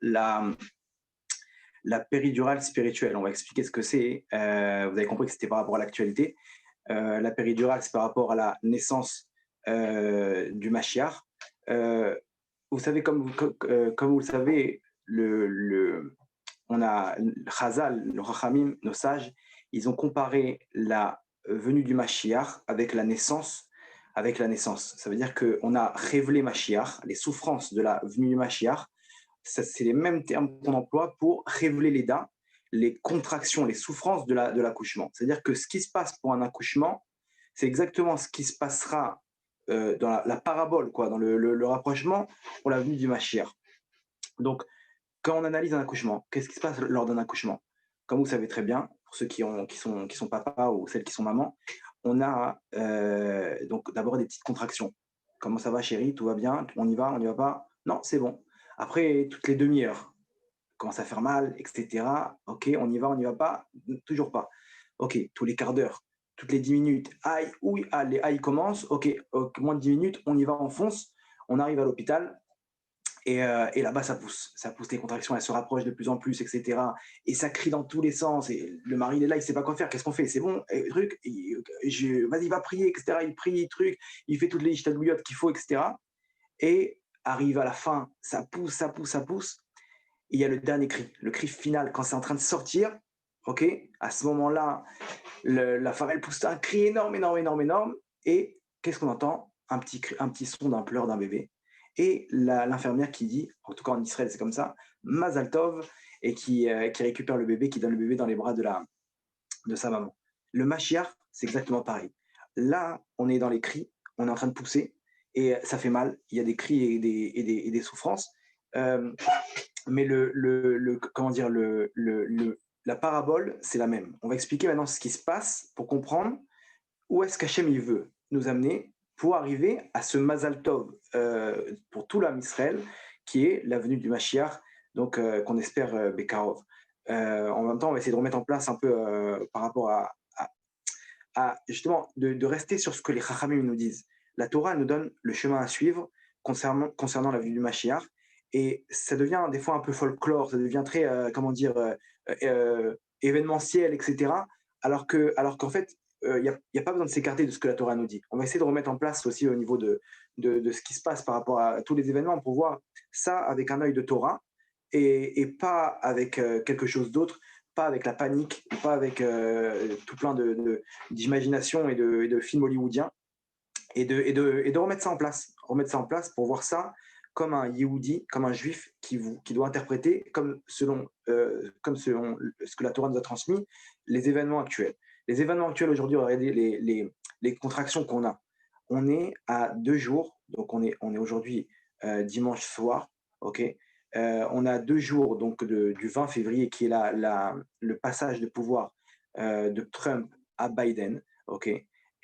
la péridurale spirituelle. On va expliquer ce que c'est. Vous avez compris que c'était par rapport à l'actualité. La péridurale, c'est par rapport à la naissance du Mashiach. Euh, vous savez, comme vous le savez, on a Chazal, le Rachamim, nos sages, ils ont comparé la venue du Mashiach avec la naissance. Avec la naissance. Ça veut dire qu'on a révélé Mashiach, les souffrances de la venue du Mashiach. C'est les mêmes termes qu'on emploie pour révéler les contractions, les souffrances de l'accouchement. C'est-à-dire que ce qui se passe pour un accouchement, c'est exactement ce qui se passera dans la parabole, quoi, dans le rapprochement pour la venue du Mashiach. Donc, quand on analyse un accouchement, qu'est-ce qui se passe lors d'un accouchement? Comme vous savez très bien, pour ceux qui sont papas ou celles qui sont mamans, on a donc d'abord des petites contractions. Comment ça va, chérie? Tout va bien? On y va? On n'y va pas? Non, c'est bon. Après, toutes les demi-heures, commence à faire mal, etc. Ok, on n'y va pas? Toujours pas. Ok, tous les quarts d'heure, toutes les 10 minutes, aïe, oui, ah, les aïe commencent. Ok, moins de 10 minutes, on y va, on fonce. On arrive à l'hôpital, et là-bas, ça pousse les contractions, elles se rapprochent de plus en plus, etc. Et ça crie dans tous les sens. Et le mari, il est là, il sait pas quoi faire. Qu'est-ce qu'on fait? C'est bon, et, truc. Vas-y, va prier, etc. Il prie, truc. Il fait toutes les ishtadouliotes qu'il faut, etc. Et arrive à la fin, ça pousse, ça pousse, ça pousse. Et il y a le dernier cri, le cri final, quand c'est en train de sortir. Ok. À ce moment-là, la femme, elle pousse un cri énorme, énorme, énorme, énorme. Et qu'est-ce qu'on entend? Un petit son d'un pleur d'un bébé. Et l'infirmière qui dit, en tout cas en Israël c'est comme ça, Mazal Tov, et qui récupère le bébé, qui donne le bébé dans les bras de sa maman. Le Mashiach, c'est exactement pareil. Là, on est dans les cris, on est en train de pousser, et ça fait mal, il y a des cris et des souffrances, euh, mais comment dire, la parabole, c'est la même. On va expliquer maintenant ce qui se passe pour comprendre où est-ce qu'Hachem il veut nous amener pour arriver à ce Mazal Tov pour tout l'âme Israël, qui est la venue du Mashiach, donc qu'on espère Bekarov. En même temps, on va essayer de remettre en place un peu par rapport justement de rester sur ce que les Chachamim nous disent. La Torah nous donne le chemin à suivre concernant la venue du Mashiach, et ça devient des fois un peu folklore, ça devient très, comment dire, événementiel, etc. Alors qu'en fait, il n'y a pas besoin de s'écarter de ce que la Torah nous dit. On va essayer de remettre en place aussi au niveau de ce qui se passe par rapport à tous les événements pour voir ça avec un œil de Torah et pas avec quelque chose d'autre, pas avec la panique, pas avec tout plein d'imagination et de films hollywoodiens, et de remettre ça en place pour voir ça comme un Yehudi, comme un juif qui doit interpréter comme selon ce que la Torah nous a transmis, les événements actuels. Les événements actuels aujourd'hui, regardez les contractions qu'on a. On est à 2 jours, donc on est aujourd'hui dimanche soir, ok. On a 2 jours donc du 20 février qui est le passage de pouvoir de Trump à Biden, ok.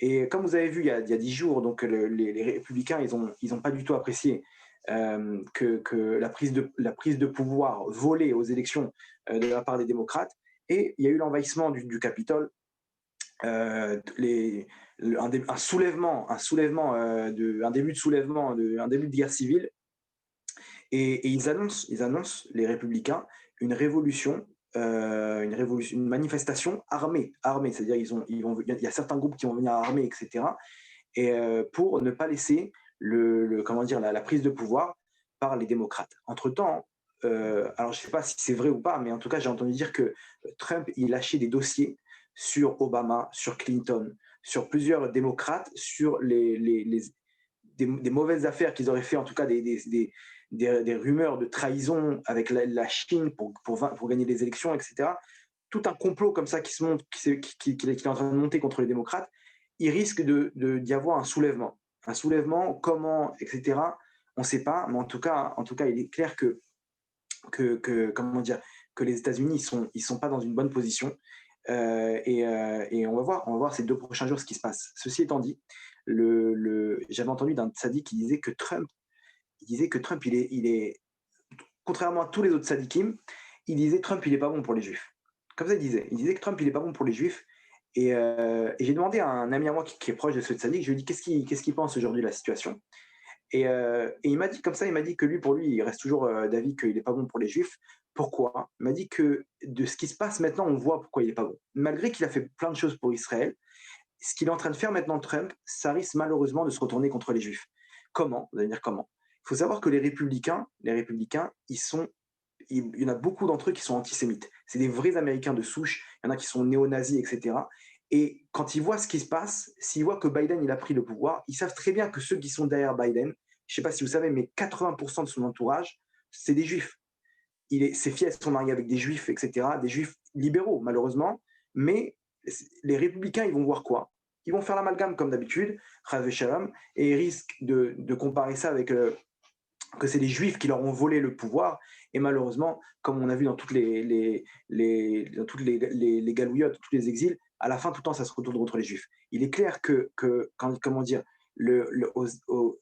Et comme vous avez vu il y a 10 jours, donc les républicains, ils ont pas du tout apprécié que la prise de pouvoir volée aux élections de la part des démocrates. Et il y a eu l'envahissement du Capitole, un soulèvement, un début de soulèvement, un début de guerre civile. Et ils annoncent, les républicains, une manifestation armée. C'est-à-dire il y a certains groupes qui vont venir armés, etc. Et pour ne pas laisser comment dire, la prise de pouvoir par les démocrates. Entre-temps, alors je ne sais pas si c'est vrai ou pas, mais en tout cas, j'ai entendu dire que Trump, il lâchait des dossiers sur Obama, sur Clinton, sur plusieurs démocrates, sur des mauvaises affaires qu'ils auraient fait, en tout cas des rumeurs de trahison avec la Chine pour gagner les élections, etc. Tout un complot comme ça qui est en train de monter contre les démocrates. Il risque d'y avoir un soulèvement. Un soulèvement, comment, etc. On ne sait pas, mais en tout cas, il est clair comment dire, que les États-Unis ils sont pas dans une bonne position. Et on va voir ces 2 prochains jours ce qui se passe. Ceci étant dit, j'avais entendu d'un tzaddik qui disait que Trump, il est contrairement à tous les autres tzaddikim, il disait Trump, il est pas bon pour les juifs. Comme ça, il disait que Trump, il est pas bon pour les juifs. Et j'ai demandé à un ami à moi qui est proche de ce tzaddik, je lui ai dit qu'est-ce qu'il pense aujourd'hui de la situation. Et il m'a dit comme ça, il m'a dit que lui, pour lui, il reste toujours d'avis qu'il n'est pas bon pour les Juifs. Pourquoi? Il m'a dit que de ce qui se passe maintenant, on voit pourquoi il n'est pas bon. Malgré qu'il a fait plein de choses pour Israël, ce qu'il est en train de faire maintenant, Trump, ça risque malheureusement de se retourner contre les Juifs. Comment? Vous allez me dire comment? Il faut savoir que les républicains, il y en a beaucoup d'entre eux qui sont antisémites. C'est des vrais Américains de souche. Il y en a qui sont néo-nazis, etc. Et quand ils voient ce qui se passe, s'ils voient que Biden il a pris le pouvoir, ils savent très bien que ceux qui sont derrière Biden, je ne sais pas si vous savez, mais 80% de son entourage, c'est des Juifs. Ses filles sont mariées avec des Juifs, etc. Des Juifs libéraux, malheureusement. Mais les républicains, ils vont voir quoi? Ils vont faire l'amalgame comme d'habitude, Rav Shalom, et ils risquent de comparer ça avec que c'est les Juifs qui leur ont volé le pouvoir. Et malheureusement, comme on a vu dans toutes dans toutes les galouillottes, tous les exils, à la fin, tout le temps, ça se retourne contre les Juifs. Il est clair comment dire,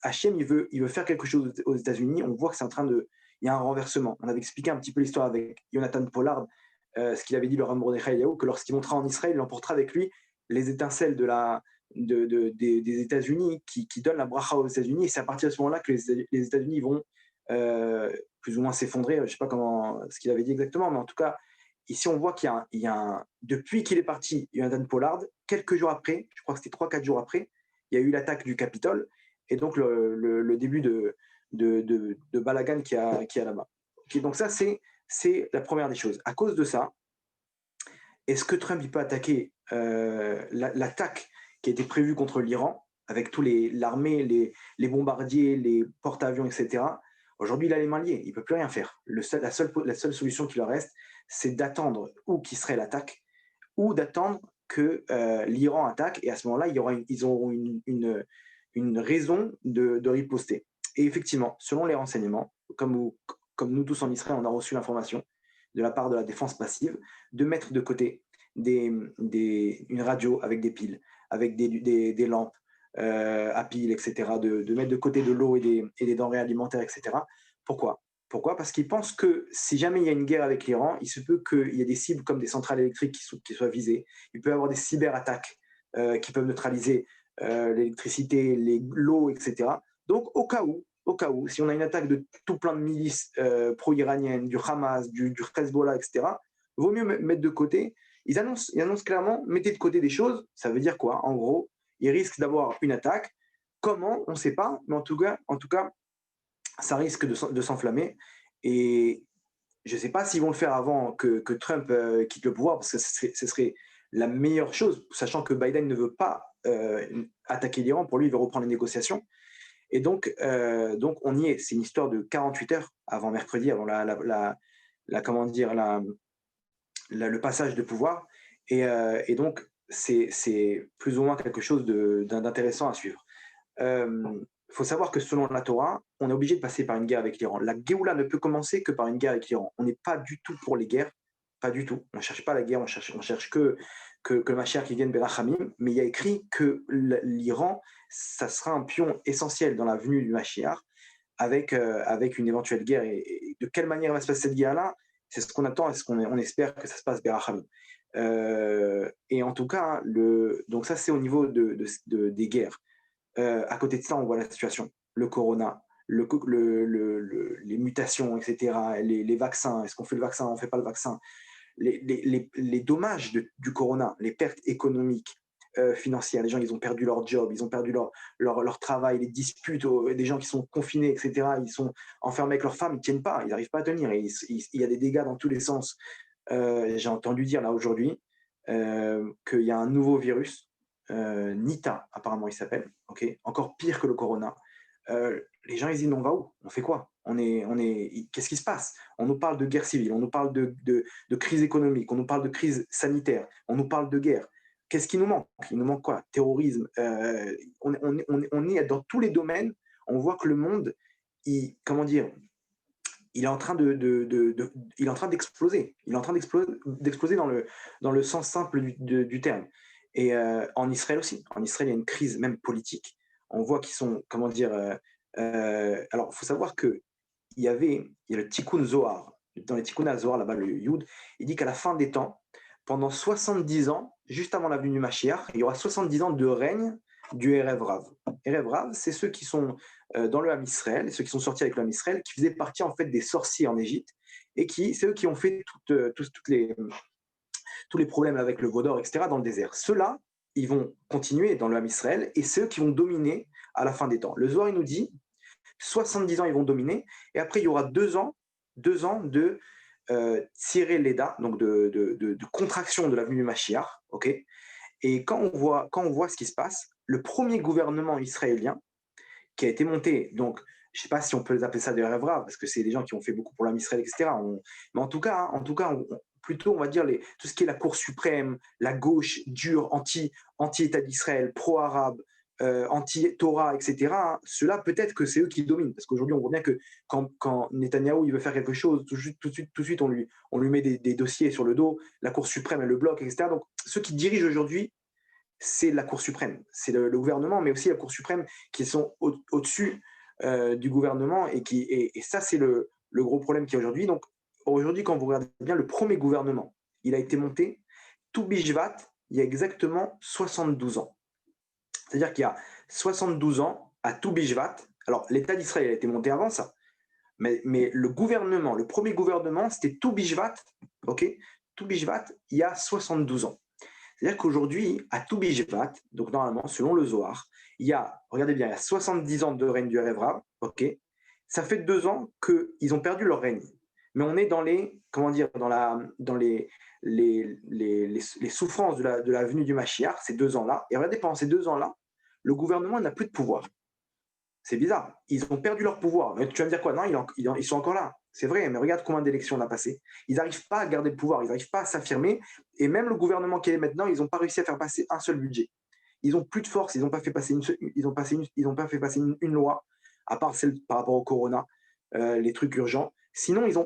Hachem, il veut faire quelque chose aux États-Unis. On voit que c'est en train de. Il y a un renversement. On avait expliqué un petit peu l'histoire avec Jonathan Pollard, ce qu'il avait dit le Ram Mordechai Eliyahu, que lorsqu'il montera en Israël, il emportera avec lui les étincelles des États-Unis qui donnent la bracha aux États-Unis. Et c'est à partir de ce moment-là que les États-Unis vont plus ou moins s'effondrer. Je ne sais pas ce qu'il avait dit exactement, mais en tout cas, ici, on voit depuis qu'il est parti, Jonathan Pollard, quelques jours après, je crois que c'était 3-4 jours après, il y a eu l'attaque du Capitole et donc le début de Balagan qui a là-bas. Okay, donc ça, c'est la première des choses. À cause de ça, est-ce que Trump il peut attaquer l'attaque qui a été prévue contre l'Iran avec l'armée, les bombardiers, les porte-avions, etc. Aujourd'hui, il a les mains liées, il ne peut plus rien faire. La seule solution qui leur reste, c'est d'attendre ou qu'Israël attaque, ou d'attendre que l'Iran attaque, et à ce moment-là, ils auront une raison de riposter. Et effectivement, selon les renseignements, comme nous tous en Israël, on a reçu l'information de la part de la défense passive, de mettre de côté une radio avec des piles, avec des lampes à piles, etc., de mettre de côté de l'eau et des denrées alimentaires, etc. Pourquoi? Parce qu'ils pensent que si jamais il y a une guerre avec l'Iran, il se peut qu'il y ait des cibles comme des centrales électriques qui soient visées. Il peut y avoir des cyberattaques qui peuvent neutraliser l'électricité, l'eau, etc. Donc, au cas où, si on a une attaque de tout plein de milices pro-iraniennes, du Hamas, du Hezbollah, etc., vaut mieux mettre de côté. Ils annoncent clairement, mettez de côté des choses. Ça veut dire quoi? En gros, ils risquent d'avoir une attaque. Comment? On ne sait pas, mais en tout cas, ça risque de s'enflammer. Et je ne sais pas s'ils vont le faire avant que Trump quitte le pouvoir, parce que ce serait la meilleure chose, sachant que Biden ne veut pas attaquer l'Iran. Pour lui, il veut reprendre les négociations. Et donc on y est. C'est une histoire de 48 heures avant mercredi, avant comment dire, le passage de pouvoir. Et donc, c'est plus ou moins quelque chose d'intéressant à suivre. Il faut savoir que selon la Torah, on est obligé de passer par une guerre avec l'Iran. La Géoula ne peut commencer que par une guerre avec l'Iran. On n'est pas du tout pour les guerres, pas du tout. On ne cherche pas la guerre, on cherche que le Mashiach qui vienne Berachamim, mais il y a écrit que l'Iran, ça sera un pion essentiel dans la venue du Mashiach avec une éventuelle guerre. Et de quelle manière va se passer cette guerre-là? C'est ce qu'on attend et on espère que ça se passe Berachamim. Et en tout cas, donc ça c'est au niveau des guerres. À côté de ça, on voit la situation, le corona, les mutations, etc., les vaccins, est-ce qu'on fait le vaccin, on ne fait pas le vaccin, les dommages du corona, les pertes économiques, financières, les gens ils ont perdu leur job, ils ont perdu leur travail, les disputes, des gens qui sont confinés, etc., ils sont enfermés avec leurs femmes, ils ne tiennent pas, ils n'arrivent pas à tenir, il y a des dégâts dans tous les sens. J'ai entendu dire là aujourd'hui qu'il y a un nouveau virus, Nita, apparemment il s'appelle, okay, encore pire que le corona. Les gens ils disent on va où? On fait quoi? Qu'est-ce qui se passe? On nous parle de guerre civile, on nous parle de crise économique, on nous parle de crise sanitaire, on nous parle de guerre. Qu'est-ce qui nous manque? Il nous manque quoi? Terrorisme. On est dans tous les domaines. On voit que le monde, comment dire, il est en train il est en train d'exploser. Il est en train d'exploser dans le sens simple du terme. Et en Israël aussi. En Israël, il y a une crise même politique. On voit qu'ils sont, comment dire. Alors, il faut savoir que il y a le Tikkun Zohar. Dans les Tikkun Zohar, là-bas, le Yud, il dit qu'à la fin des temps, pendant 70 ans, juste avant la venue du Mashiach, il y aura 70 ans de règne du Erev Rav. Erev Rav, c'est ceux qui sont dans le Ham Israël, ceux qui sont sortis avec le Ham Israël, qui faisaient partie en fait des sorciers en Égypte, et c'est eux qui ont fait tous les problèmes avec le veau d'or, etc., dans le désert. Ceux-là, ils vont continuer dans le Ham Israël, et c'est eux qui vont dominer à la fin des temps. Le Zohar, il nous dit, 70 ans, ils vont dominer, et après, il y aura 2 ans de tirer l'Eda, donc de contraction de la venue du Mashiach, ok. Et quand on voit ce qui se passe, le premier gouvernement israélien qui a été monté, donc je ne sais pas si on peut appeler ça des rêves rares, parce que c'est des gens qui ont fait beaucoup pour l'âme Israël, etc. Mais plutôt, on va dire, tout ce qui est la Cour suprême, la gauche dure, anti-État d'Israël, pro-arabe, anti-Torah, etc., hein, ceux-là, peut-être que c'est eux qui dominent. Parce qu'aujourd'hui, on voit bien que quand Netanyahou il veut faire quelque chose, tout de suite on lui met des dossiers sur le dos, la Cour suprême, elle le bloque, etc. Donc, ceux qui dirigent aujourd'hui, c'est la Cour suprême. C'est le gouvernement, mais aussi la Cour suprême qui sont au-dessus du gouvernement. Et ça, c'est le gros problème qu'il y a aujourd'hui. Donc, aujourd'hui, quand vous regardez bien, le premier gouvernement, il a été monté, tout Bishvat, il y a exactement 72 ans. C'est-à-dire qu'il y a 72 ans, à tout Bishvat, alors l'État d'Israël a été monté avant ça, mais le gouvernement, le premier gouvernement, c'était tout Bishvat, ok, tout Bishvat, il y a 72 ans. C'est-à-dire qu'aujourd'hui, à tout Bishvat, donc normalement, selon le Zohar, il y a, regardez bien, il y a 70 ans de règne du Erev Rav, ok. Ça fait 2 ans qu'ils ont perdu leur règne. Mais on est dans les souffrances de la venue du Mashiach, ces 2 ans-là. Et regardez, pendant ces 2 ans-là, le gouvernement n'a plus de pouvoir. C'est bizarre. Ils ont perdu leur pouvoir. Mais tu vas me dire quoi? Non, ils sont encore là. C'est vrai, mais regarde combien d'élections on a passé. Ils n'arrivent pas à garder le pouvoir, ils n'arrivent pas à s'affirmer. Et même le gouvernement qui est maintenant, ils n'ont pas réussi à faire passer un seul budget. Ils n'ont plus de force, ils n'ont pas fait passer une loi, à part celle par rapport au corona, les trucs urgents. Sinon, il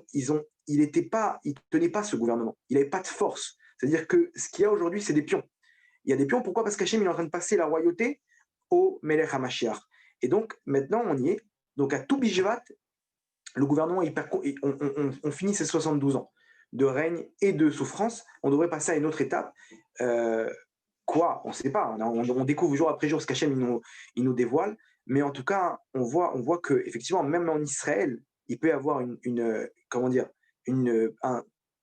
ne tenait pas ce gouvernement. Il n'avait pas de force. C'est-à-dire que ce qu'il y a aujourd'hui, c'est des pions. Il y a des pions, pourquoi? Parce qu'Hachem il est en train de passer la royauté au Melech HaMashiach. Et donc, maintenant, on y est. Donc, à tout Bishvat, le gouvernement, on finit ces 72 ans de règne et de souffrance. On devrait passer à une autre étape. Quoi? On ne sait pas. On découvre jour après jour ce qu'Hachem il nous dévoile. Mais en tout cas, on voit que effectivement, même en Israël, il peut y avoir comment dire,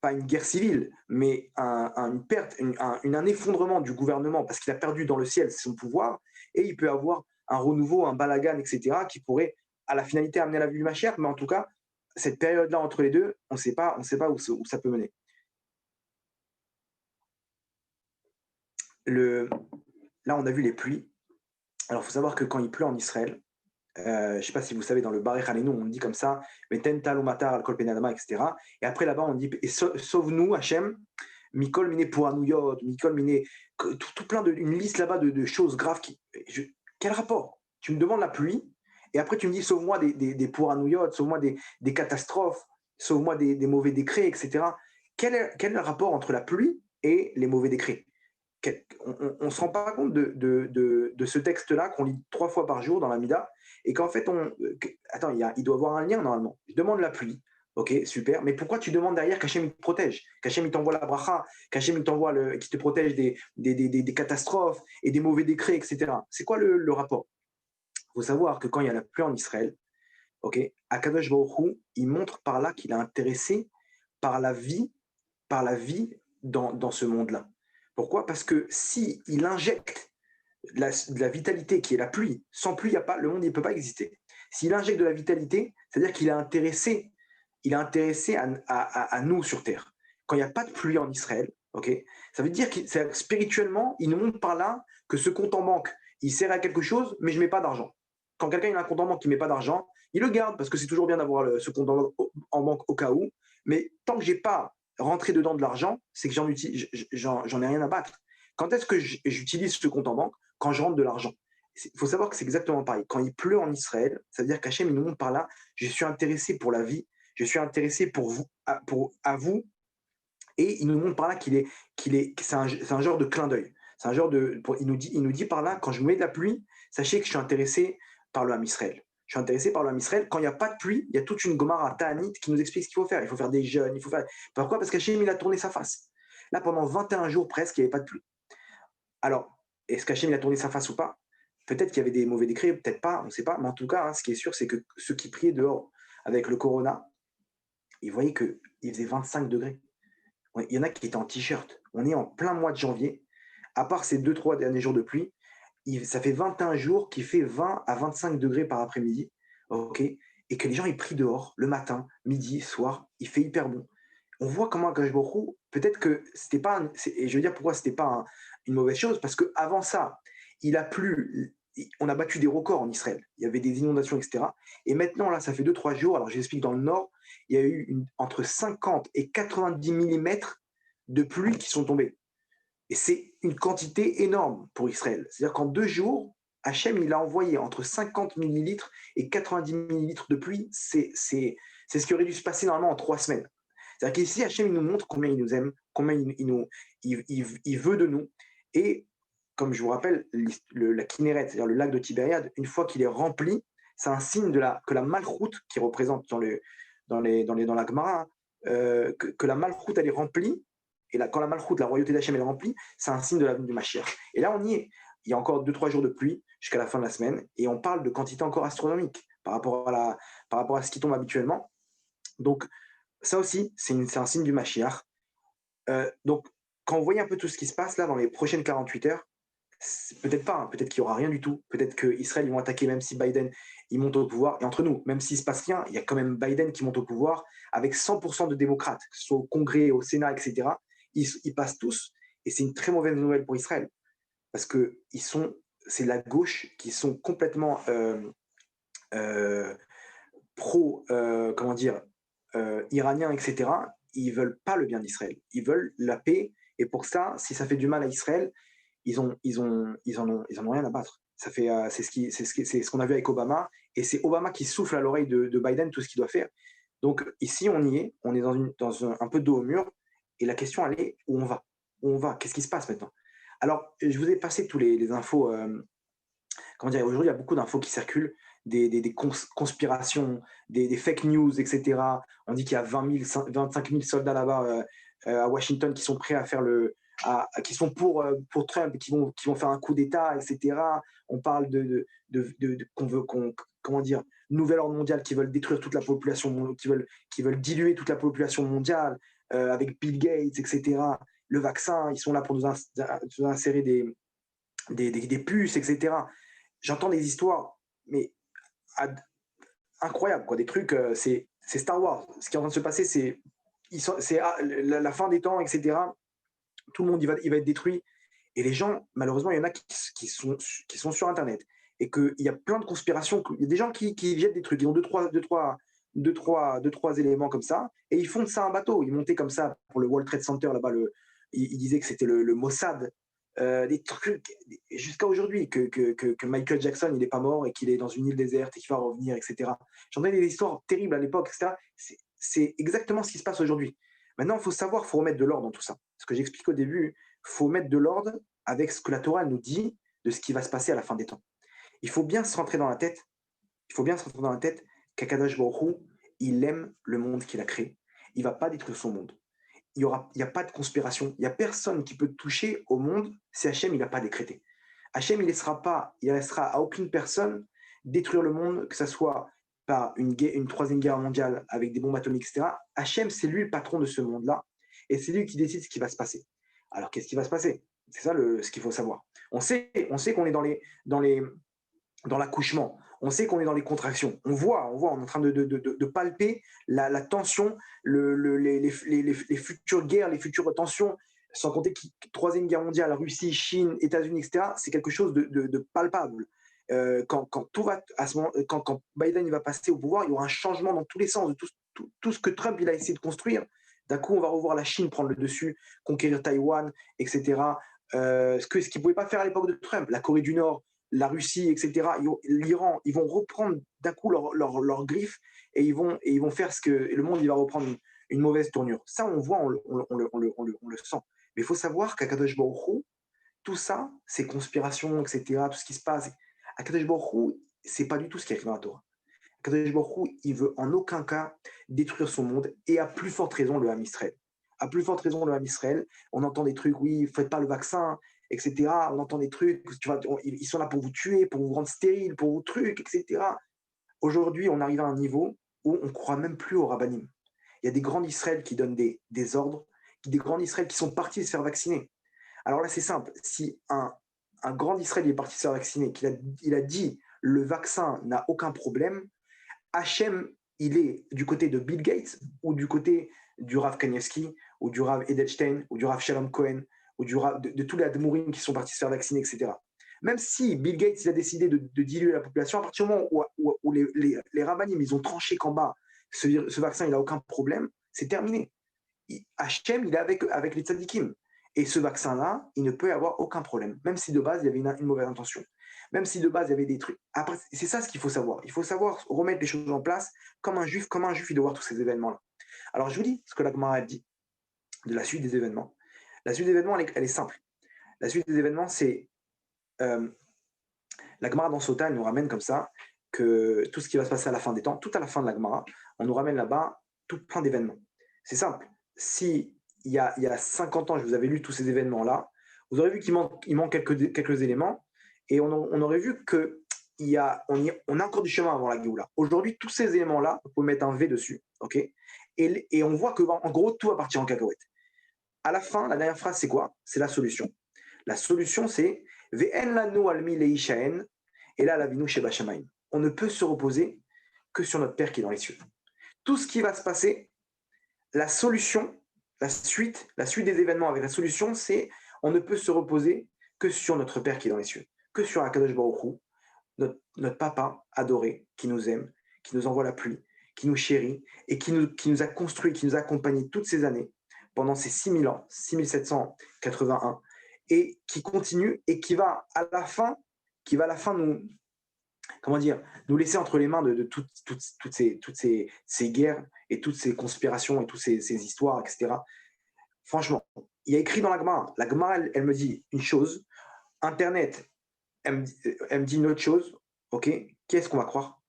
pas une guerre civile, mais une perte, un effondrement du gouvernement parce qu'il a perdu dans le ciel son pouvoir, et il peut avoir un renouveau, un balagan, etc., qui pourrait à la finalité amener à la vue du Mashiach, mais en tout cas, cette période-là entre les deux, on ne sait pas où ça peut mener. Là, on a vu les pluies. Alors, il faut savoir que quand il pleut en Israël, je ne sais pas si vous savez, dans le Barech Aleinu, on dit comme ça, Meten Tal Matar al Kol Penadama, etc. Et après, là-bas, on dit, et sauve-nous, Hachem, Mikol Mine Poranuyot, Mikol Mine, tout plein une liste là-bas de choses graves. Quel rapport? Tu me demandes la pluie, et après, tu me dis, sauve-moi des Poranuyot, sauve-moi des catastrophes, sauve-moi des mauvais décrets, etc. Quel est le rapport entre la pluie et les mauvais décrets? On ne se rend pas compte de ce texte-là qu'on lit 3 fois par jour dans la Mida, et qu'en fait, attends, il doit y avoir un lien normalement. Je demande la pluie, ok, super, mais pourquoi tu demandes derrière qu'Hachem il te protège, qu'Hachem il t'envoie la bracha, qu'Hachem il t'envoie qui te protège des catastrophes et des mauvais décrets, etc. C'est quoi le rapport? Il faut savoir que quand il y a la pluie en Israël, ok, Akadosh Baruch Hu, il montre par là qu'il est intéressé par la vie dans ce monde-là. Pourquoi? Parce que s'il injecte de la vitalité qui est la pluie, sans pluie, le monde ne peut pas exister. S'il injecte de la vitalité, c'est-à-dire qu'il est intéressé à nous sur Terre. Quand il n'y a pas de pluie en Israël, okay, ça veut dire que spirituellement, il nous montre par là que ce compte en banque, il sert à quelque chose, mais je ne mets pas d'argent. Quand quelqu'un a un compte en banque qui ne met pas d'argent, il le garde parce que c'est toujours bien d'avoir ce compte en banque au cas où, mais tant que je n'ai pas rentrer dedans de l'argent, c'est que j'en ai rien à battre. Quand est-ce que j'utilise ce compte en banque? Quand je rentre de l'argent. Il faut savoir que c'est exactement pareil. Quand il pleut en Israël, ça veut dire qu'Hachem, il nous montre par là, je suis intéressé pour la vie, je suis intéressé pour vous, à vous, et il nous montre par là c'est un genre de clin d'œil. C'est un genre il nous dit par là, quand je vous mets de la pluie, sachez que je suis intéressé par le Ham Israël. Je suis intéressé par le Ham Israël. Quand il n'y a pas de pluie, il y a toute une Gomara Ta'anit qui nous explique ce qu'il faut faire. Il faut faire des jeûnes, il faut faire. Pourquoi? Parce qu'Hachem, il a tourné sa face. Là, pendant 21 jours presque, il n'y avait pas de pluie. Alors, est-ce qu'Hachem, il a tourné sa face ou pas? Peut-être qu'il y avait des mauvais décrets, peut-être pas, on ne sait pas. Mais en tout cas, hein, ce qui est sûr, c'est que ceux qui priaient dehors avec le corona, ils voyaient qu'il faisait 25 degrés. Ouais, il y en a qui étaient en t-shirt. On est en plein mois de janvier. À part ces deux, trois derniers jours de pluie, ça fait 21 jours qu'il fait 20 à 25 degrés par après-midi. OK. Et que les gens, ils prient dehors le matin, midi, soir. Il fait hyper bon. On voit comment Akadosh Baruch Hu, peut-être que c'était pas, et je veux dire pourquoi c'était pas une mauvaise chose, parce qu'avant ça, il a plu, on a battu des records en Israël. Il y avait des inondations, etc. Et maintenant, là, ça fait 2, 3 jours. Alors, j'explique dans le nord, il y a eu entre 50 et 90 millimètres de pluie qui sont tombés. Et c'est une quantité énorme pour Israël. C'est-à-dire qu'en 2 jours, Hachem, il a envoyé entre 50 millilitres et 90 millilitres de pluie. C'est ce qui aurait dû se passer normalement en 3 semaines. C'est-à-dire qu'ici, Hachem, il nous montre combien il nous aime, combien il veut de nous. Et comme je vous rappelle, la Kinneret, c'est-à-dire le lac de Tibériade, une fois qu'il est rempli, c'est un signe que la malchoute qui représente dans la Gemara, que la malchoute, elle est remplie. Et là, quand la malchoute, la royauté d'Hachem, elle est remplie, c'est un signe de la venue du Mashiach. Et là, on y est. Il y a encore 2, 3 jours de pluie jusqu'à la fin de la semaine. Et on parle de quantité encore astronomique par rapport à ce qui tombe habituellement. Donc, ça aussi, c'est un signe du Mashiach. Donc, quand on voyait un peu tout ce qui se passe là dans les prochaines 48 heures, peut-être pas, hein, peut-être qu'il n'y aura rien du tout. Peut-être qu'Israël, ils vont attaquer même si Biden il monte au pouvoir. Et entre nous, même s'il ne se passe rien, il y a quand même Biden qui monte au pouvoir avec 100% de démocrates, que ce soit au Congrès, au Sénat, etc. Ils passent tous. Et c'est une très mauvaise nouvelle pour Israël. Parce que c'est la gauche qui sont complètement euh, pro, comment dire, iraniens, etc. Ils veulent pas le bien d'Israël. Ils veulent la paix. Et pour ça, si ça fait du mal à Israël, ils en ont rien à battre. C'est ce qu'on a vu avec Obama, et c'est Obama qui souffle à l'oreille de Biden tout ce qu'il doit faire. Donc ici, on est dans un peu dos au mur, et la question, elle est où on va? Où on va? Qu'est-ce qui se passe maintenant? Alors, je vous ai passé tous les infos. Comment dire? Aujourd'hui, il y a beaucoup d'infos qui circulent, des conspirations, des fake news, etc. On dit qu'il y a 25 000 soldats là-bas à Washington qui sont prêts à faire qui sont pour Trump, qui vont faire un coup d'État, etc. On parle qu'on veut, comment dire, nouvel ordre mondial qui veulent détruire toute la population, qui veulent diluer toute la population mondiale avec Bill Gates, etc. Le vaccin, ils sont là pour nous insérer des puces, etc. J'entends des histoires, mais incroyables, quoi. Des trucs, c'est Star Wars. Ce qui est en train de se passer, c'est la fin des temps, etc. Tout le monde il va être détruit. Et les gens, malheureusement, il y en a qui sont sur Internet. Et qu'il y a plein de conspirations. Il y a des gens qui jettent des trucs. Ils ont deux, trois éléments comme ça. Et ils font de ça un bateau. Ils montaient comme ça pour le World Trade Center là-bas. Ils disaient que c'était le Mossad. Des trucs, jusqu'à aujourd'hui, que Michael Jackson, il n'est pas mort et qu'il est dans une île déserte et qu'il va revenir, etc. J'entendais des histoires terribles à l'époque, etc. C'est exactement ce qui se passe aujourd'hui. Maintenant, il faut savoir, il faut remettre de l'ordre dans tout ça. Ce que j'explique au début, il faut mettre de l'ordre avec ce que la Torah nous dit de ce qui va se passer à la fin des temps. Il faut bien se rentrer dans la tête, il faut bien se rentrer dans la tête qu'Akadosh Baruch Hu, il aime le monde qu'il a créé. Il ne va pas détruire son monde. Il n'y a pas de conspiration. Il n'y a personne qui peut toucher au monde si Hachem il n'a pas décrété. Hachem, il laissera à aucune personne détruire le monde, que ce soit par une troisième guerre mondiale avec des bombes atomiques, etc. Hachem, c'est lui le patron de ce monde-là, et c'est lui qui décide ce qui va se passer. Alors, qu'est-ce qui va se passer? C'est ça ce qu'il faut savoir. On sait qu'on est dans l'accouchement. On sait qu'on est dans les contractions. On voit, on est en train de palper la tension, les futures guerres, les futures tensions, sans compter Troisième Guerre mondiale, Russie, Chine, États-Unis, etc. C'est quelque chose de palpable. Quand tout va à ce moment, quand Biden il va passer au pouvoir, il y aura un changement dans tous les sens de tout ce que Trump il a essayé de construire. D'un coup, on va revoir la Chine prendre le dessus, conquérir Taïwan, etc. Ce qu'il ne pouvait pas faire à l'époque de Trump, la Corée du Nord, la Russie, etc., l'Iran, ils vont reprendre d'un coup leur griffe et ils vont faire ce que le monde il va reprendre une mauvaise tournure. Ça, on voit, on le sent. Mais il faut savoir qu'Akadosh Baruch Hu, tout ça, ces conspirations, etc., tout ce qui se passe, Akadosh Baruch Hu, c'est pas du tout ce qui arrive dans la Torah. Akadosh Baruch Hu, il veut en aucun cas détruire son monde, et à plus forte raison le Ham Israël. À plus forte raison le Ham Israël, on entend des trucs, oui, faites pas le vaccin, etc. On entend des trucs, tu vois, ils sont là pour vous tuer, pour vous rendre stérile, pour vous trucs, etc. Aujourd'hui, on arrive à un niveau où on ne croit même plus au rabbinim. Il y a des grands d'Israël qui donnent des ordres, des grands d'Israël qui sont partis se faire vacciner. Alors là, c'est simple. Si un grand d'Israël est parti se faire vacciner, il a dit le vaccin n'a aucun problème, Hachem, il est du côté de Bill Gates ou du côté du Rav Kanievski ou du Rav Edelstein ou du Rav Shalom Cohen ou de tous les Admourim qui sont partis se faire vacciner, etc. Même si Bill Gates il a décidé de diluer la population, à partir du moment où les rabbinim ils ont tranché qu'en bas, ce vaccin il n'a aucun problème, c'est terminé. Hachem, il est avec les tzadikim. Et ce vaccin-là, il ne peut avoir aucun problème, même si de base, il y avait une mauvaise intention. Même si de base, il y avait des trucs. Après, c'est ça ce qu'il faut savoir. Il faut savoir remettre les choses en place comme un juif, il doit voir tous ces événements-là. Alors, je vous dis ce que la Gemara dit de la suite des événements. La suite des événements, elle est simple. La suite des événements, c'est la Gemara dans Sota, elle nous ramène comme ça que tout ce qui va se passer à la fin des temps, tout à la fin de la Gemara, on nous ramène là-bas tout plein d'événements. C'est simple. Si il y a 50 ans, je vous avais lu tous ces événements-là, vous aurez vu qu'il manque quelques éléments et on aurait vu que on a encore du chemin avant la Géoula. Aujourd'hui, tous ces éléments-là, vous pouvez mettre un V dessus, ok, et on voit que en gros, tout va partir en cacahuète. À la fin, la dernière phrase, c'est quoi? C'est la solution. La solution, c'est Ve'en lanu almi leishaen, et là, la vinu sheba shamayim. On ne peut se reposer que sur notre Père qui est dans les cieux. Tout ce qui va se passer, la solution, la suite des événements avec la solution, c'est on ne peut se reposer que sur notre Père qui est dans les cieux, que sur Akadosh Baruch Hu, notre Papa adoré, qui nous aime, qui nous envoie la pluie, qui nous chérit et qui nous a construit, qui nous a accompagnés toutes ces années, pendant ces 6000 ans, 6781, et qui continue et qui va à la fin nous, comment dire, nous laisser entre les mains de toutes ces guerres et toutes ces conspirations et toutes ces histoires, etc. Franchement, il y a écrit dans la Gemara, elle me dit une chose, Internet, elle me dit une autre chose, ok, qui est-ce qu'on va croire?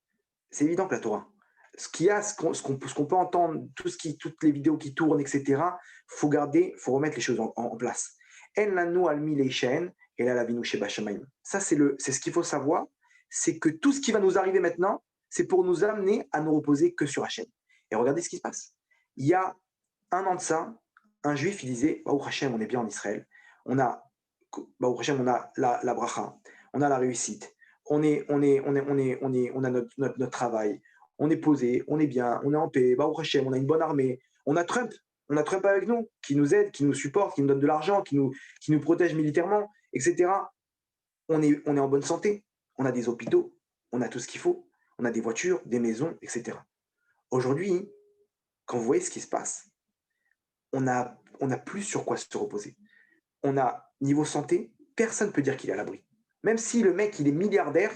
C'est évident que la Torah. Ce qu'on peut entendre, toutes les vidéos qui tournent, etc., faut remettre les choses en place. En lanu almi leishaen, et là la vinu sheba shamayim. Ça, c'est ce qu'il faut savoir, c'est que tout ce qui va nous arriver maintenant, c'est pour nous amener à nous reposer que sur Hachem. Et regardez ce qui se passe. Il y a un an de ça, un juif, il disait, Baruch Hashem, on est bien en Israël. Baruch Hashem, on a la bracha, on a la réussite. On a notre travail. On est posé, on est bien, on est en paix. Baruch Hashem, on a une bonne armée. On a Trump avec nous, qui nous aide, qui nous supporte, qui nous donne de l'argent, qui nous protège militairement, etc. On est en bonne santé. On a des hôpitaux, on a tout ce qu'il faut. On a des voitures, des maisons, etc. Aujourd'hui, quand vous voyez ce qui se passe, on a plus sur quoi se reposer. On a, niveau santé, personne ne peut dire qu'il est à l'abri. Même si le mec, il est milliardaire,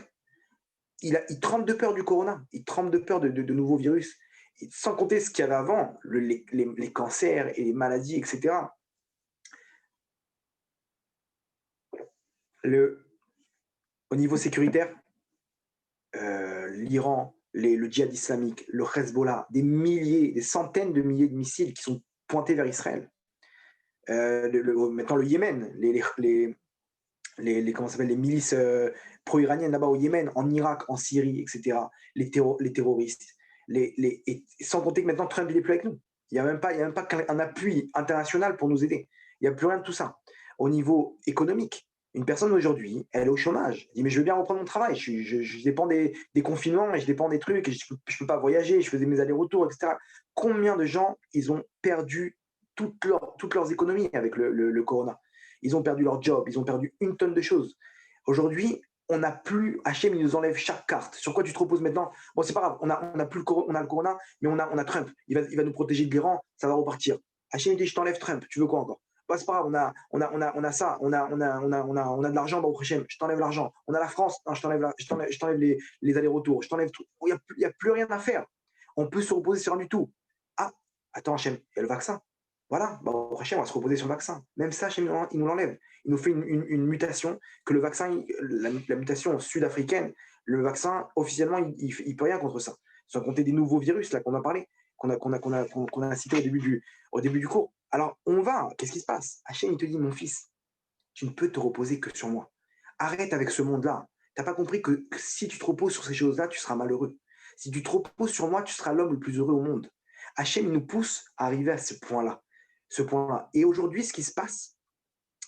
il tremble de peur du corona, il tremble de peur de nouveaux virus. Et sans compter ce qu'il y avait avant, les cancers et les maladies, etc. Au niveau sécuritaire, l'Iran, le djihad islamique, le Hezbollah, des centaines de milliers de missiles qui sont pointés vers Israël. Maintenant, le Yémen, comment s'appelle, les milices pro-iraniennes là-bas au Yémen, en Irak, en Syrie, etc. Les terroristes. Et sans compter que maintenant, Trump, il n'est plus avec nous. Il n'y a même pas un appui international pour nous aider. Il n'y a plus rien de tout ça. Au niveau économique, une personne aujourd'hui, elle est au chômage. Elle dit, mais je veux bien reprendre mon travail. Je dépends des confinements et je dépends des trucs et je ne peux pas voyager. Je faisais mes allers-retours, etc. Combien de gens, ils ont perdu toutes leurs économies avec le corona? Ils ont perdu leur job, ils ont perdu une tonne de choses. Aujourd'hui, on n'a plus, Hachem, il nous enlève chaque carte. Sur quoi tu te reposes maintenant? Bon, c'est pas grave, on a plus on a le corona, mais on a Trump. Il va nous protéger de l'Iran, ça va repartir. Hachem, il dit, je t'enlève Trump, tu veux quoi encore? Bah, c'est pas grave, on a ça, on a de l'argent, bah, au Hachem, je t'enlève l'argent. On a la France, non, je t'enlève les allers-retours, je t'enlève tout. Il n'y a plus rien à faire. On peut se reposer sur rien du tout. Ah, attends, Hachem, il y a le vaccin. Voilà, bah, Hachem, on va se reposer sur le vaccin. Même ça, Hachem, il nous l'enlève. Il nous fait une mutation, que le vaccin, la mutation sud-africaine, le vaccin, officiellement, il ne peut rien contre ça. Sans compter des nouveaux virus là qu'on a parlé, qu'on a cités au début du cours. Alors, qu'est-ce qui se passe? Hachem, il te dit, mon fils, tu ne peux te reposer que sur moi. Arrête avec ce monde-là. Tu n'as pas compris que si tu te reposes sur ces choses-là, tu seras malheureux. Si tu te reposes sur moi, tu seras l'homme le plus heureux au monde. Hachem, il nous pousse à arriver à ce point-là. Ce point-là. Et aujourd'hui, ce qui se passe,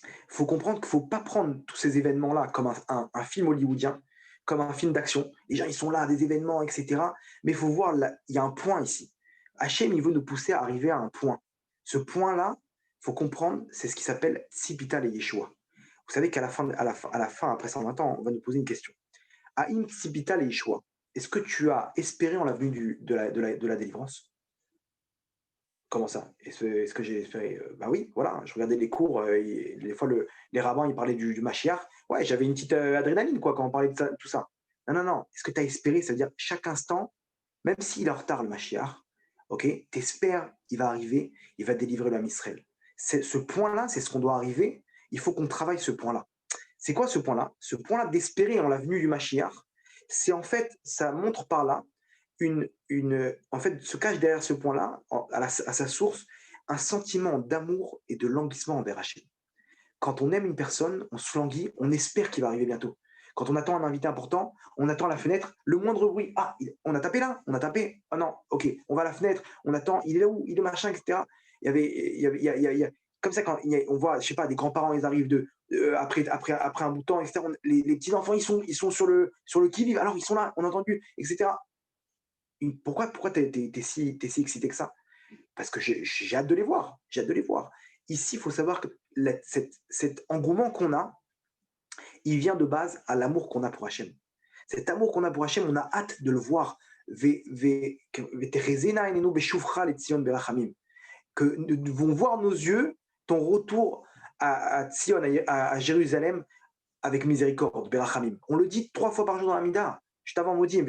il faut comprendre qu'il ne faut pas prendre tous ces événements-là comme un film hollywoodien, comme un film d'action. Les gens, ils sont là, des événements, etc. Mais il faut voir, là, il y a un point ici. Hachem, il veut nous pousser à arriver à un point. Ce point-là, il faut comprendre, c'est ce qui s'appelle Tsipital et Yeshua. Vous savez qu'à la fin, après 120 ans, on va nous poser une question. Aïm Tsipital et Yeshua, est-ce que tu as espéré en la venue de la délivrance? Comment ça? Est-ce que j'ai espéré? Bah oui, voilà, je regardais les cours, des fois les rabbins, ils parlaient du Mashiach. Ouais, j'avais une petite adrénaline quoi, quand on parlait de ça, tout ça. Non, non, non. Est-ce que tu as espéré? C'est-à-dire chaque instant, même s'il est en retard le Mashiach, ok, t'espères, il va arriver, il va délivrer l'homme Israël. Ce point-là, c'est ce qu'on doit arriver. Il faut qu'on travaille ce point-là. C'est quoi ce point-là? Ce point-là d'espérer en la venue du Mashiach, c'est en fait, ça montre par là en fait, se cache derrière ce point-là, à sa source, un sentiment d'amour et de languissement envers Hachem. Quand on aime une personne, on se languit, on espère qu'il va arriver bientôt. Quand on attend un invité important, on attend à la fenêtre, le moindre bruit. Ah, on a tapé là, on a tapé. Ah non, ok, on va à la fenêtre, on attend, il est là où, il est machin, etc. Comme ça, quand on voit, je sais pas, des grands-parents, ils arrivent après un bout de temps, etc. Les petits-enfants, ils sont sur le qui-vive, alors ils sont là, on a entendu, etc. Pourquoi t'es si excité que ça? Parce que j'ai hâte de les voir. J'ai hâte de les voir. Ici, il faut savoir que cet engouement qu'on a, il vient de base à l'amour qu'on a pour Hachem. Cet amour qu'on a pour Hachem, on a hâte de le voir. Que vont voir nos yeux ton retour à Tzion, à Jérusalem, avec miséricorde, Berachamim. On le dit 3 fois par jour dans la Mida. Juste avant, on dit, on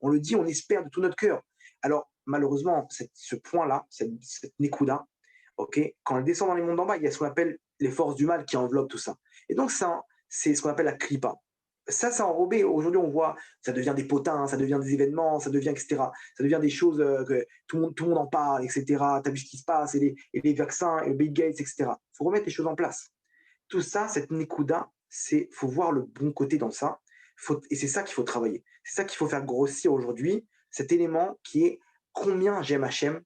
le dit, on espère de tout notre cœur. Alors, malheureusement, ce point-là, cette Nikuda, okay, quand elle descend dans les mondes d'en bas, il y a ce qu'on appelle les forces du mal qui enveloppent tout ça. Et donc, ça, c'est ce qu'on appelle la kripa. Ça, c'est enrobé. Aujourd'hui, on voit, ça devient des potins, ça devient des événements, ça devient, etc. Ça devient des choses que tout le monde en parle, etc. Tu as vu ce qui se passe, et les vaccins, et le Bill Gates, etc. Il faut remettre les choses en place. Tout ça, cette Nikuda, il faut voir le bon côté dans ça. Et c'est ça qu'il faut travailler. C'est ça qu'il faut faire grossir aujourd'hui, cet élément qui est combien j'aime Hachem,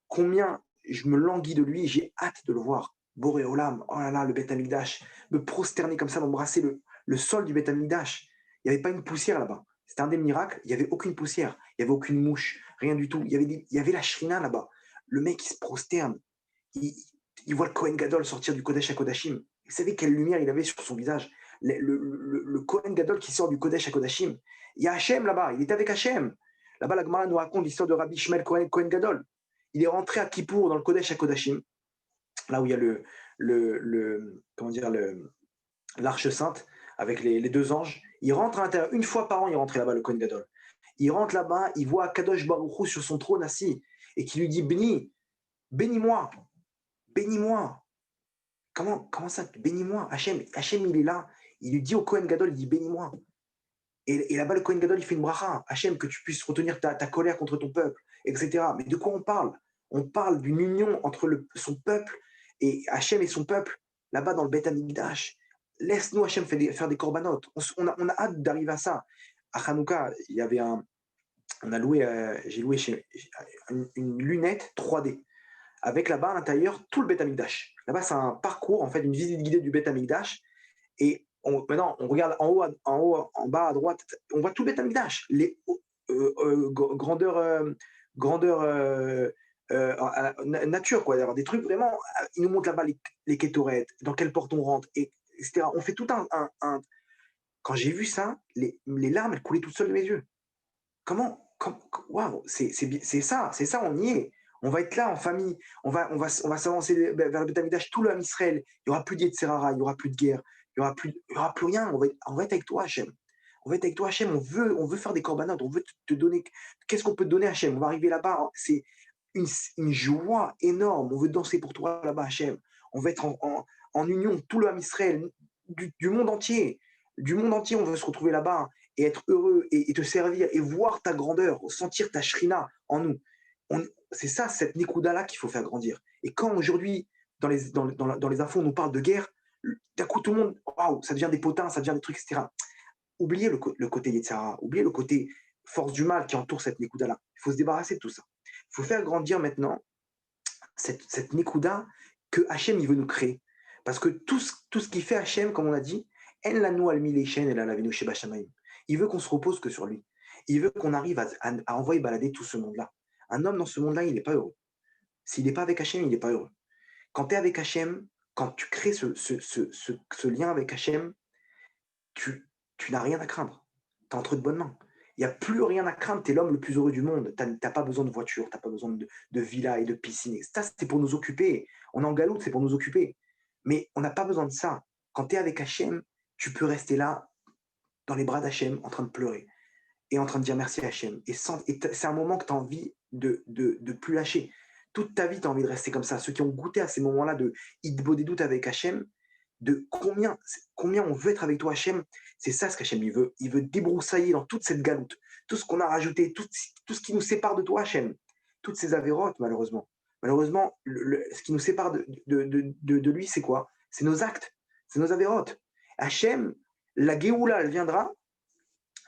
combien je me languis de lui, j'ai hâte de le voir. Boré Olam, oh là là, le Beth Amikdash, me prosterner comme ça, m'embrasser le sol du Beth Amikdash. Il n'y avait pas une poussière là-bas. C'était un des miracles, il n'y avait aucune poussière, il n'y avait aucune mouche, rien du tout. Il y avait la Shrina là-bas. Le mec, il se prosterne, il, il voit le Kohen Gadol sortir du Kodesh à Kodashim. Vous savez quelle lumière il avait sur son visage? Le Kohen Gadol qui sort du Kodesh à Kodashim. Il y a Hachem là-bas, il est avec Hachem. Là-bas, la Gemara nous raconte l'histoire de Rabbi Shmuel Kohen Gadol. Il est rentré à Kippour dans le Kodesh à Kodashim, là où il y a comment dire, l'arche sainte avec les 2 anges. Il rentre à l'intérieur, une fois par an, il rentre là-bas, le Kohen Gadol. Il rentre là-bas, il voit Kadosh Baruch Hu sur son trône assis et qui lui dit bénis-moi, bénis-moi. Comment ça, bénis-moi? Hachem, il est là. Il lui dit au Kohen Gadol, il dit bénis-moi. Et là-bas, le Kohen Gadol, il fait une bracha. Hachem, que tu puisses retenir ta colère contre ton peuple, etc. Mais de quoi on parle? On parle d'une union entre son peuple et Hachem et son peuple, là-bas dans le Beth Amikdash. Laisse-nous, Hachem, faire des corbanotes. On a hâte d'arriver à ça. À Hanouka, il y avait j'ai loué une lunette 3D avec là-bas à l'intérieur tout le Beth Amikdash. Là-bas, c'est un parcours, en fait, une visite guidée du Beth Amikdash. Et maintenant, on regarde en bas à droite, on voit tout le Beth Amikdash, les grandeur, nature, quoi. D'avoir des trucs vraiment. Ils nous montrent là-bas les kétorettes, dans quelle porte on rentre, etc. On fait tout un. Quand j'ai vu ça, les larmes, elles coulaient toutes seules de mes yeux. Waouh, c'est ça, on y est. On va être là en famille, on va s'avancer vers le Beth Amikdash, tout le Ham Israël. Il n'y aura plus d'Yetzerara, il n'y aura plus de guerre, il n'y aura plus rien. On va être avec toi, Hachem. On va être avec toi, Hachem. On veut faire des corbanotes, on veut te donner. Qu'est-ce qu'on peut te donner, Hachem? On va arriver là-bas, hein. C'est une joie énorme. On veut danser pour toi là-bas, Hachem. On veut être en union, tout le Ham Israël, du monde entier. Du monde entier, on veut se retrouver là-bas, hein, et être heureux et te servir et voir ta grandeur, sentir ta shrina en nous. C'est ça, cette Nikuda-là qu'il faut faire grandir. Et quand aujourd'hui, dans les infos, on nous parle de guerre. D'un coup, tout le monde, waouh, ça devient des potins, ça devient des trucs, etc. Oubliez le côté Yetzirah, oubliez le côté force du mal qui entoure cette Nekuda-là. Il faut se débarrasser de tout ça. Il faut faire grandir maintenant cette Nekuda que Hachem il veut nous créer. Parce que tout ce qui fait Hachem, comme on a dit, En lanu al milechen el alavinu sheba shamayim. Il veut qu'on se repose que sur lui. Il veut qu'on arrive à envoyer balader tout ce monde-là. Un homme dans ce monde-là, il n'est pas heureux. S'il n'est pas avec Hachem, il n'est pas heureux. Quand tu es avec Hachem, quand tu crées ce lien avec Hachem, tu n'as rien à craindre. Tu es entre de bonnes mains. Il n'y a plus rien à craindre. Tu es l'homme le plus heureux du monde. Tu n'as pas besoin de voiture, tu n'as pas besoin de villa et de piscine. Ça, c'est pour nous occuper. On est en galoute, c'est pour nous occuper. Mais on n'a pas besoin de ça. Quand tu es avec Hachem, tu peux rester là, dans les bras d'Hachem, en train de pleurer et en train de dire merci à Hachem. Et c'est un moment que tu as envie de plus lâcher. Toute ta vie, tu as envie de rester comme ça. Ceux qui ont goûté à ces moments-là de Idbo des doutes avec Hachem, de combien on veut être avec toi, Hachem, c'est ça ce qu'Hachem il veut. Il veut débroussailler dans toute cette galoute, tout ce qu'on a rajouté, tout ce qui nous sépare de toi, Hachem, toutes ces avérotes, malheureusement. Malheureusement, ce qui nous sépare de lui, c'est quoi? C'est nos actes, c'est nos avérotes. Hachem, la Géoula, elle viendra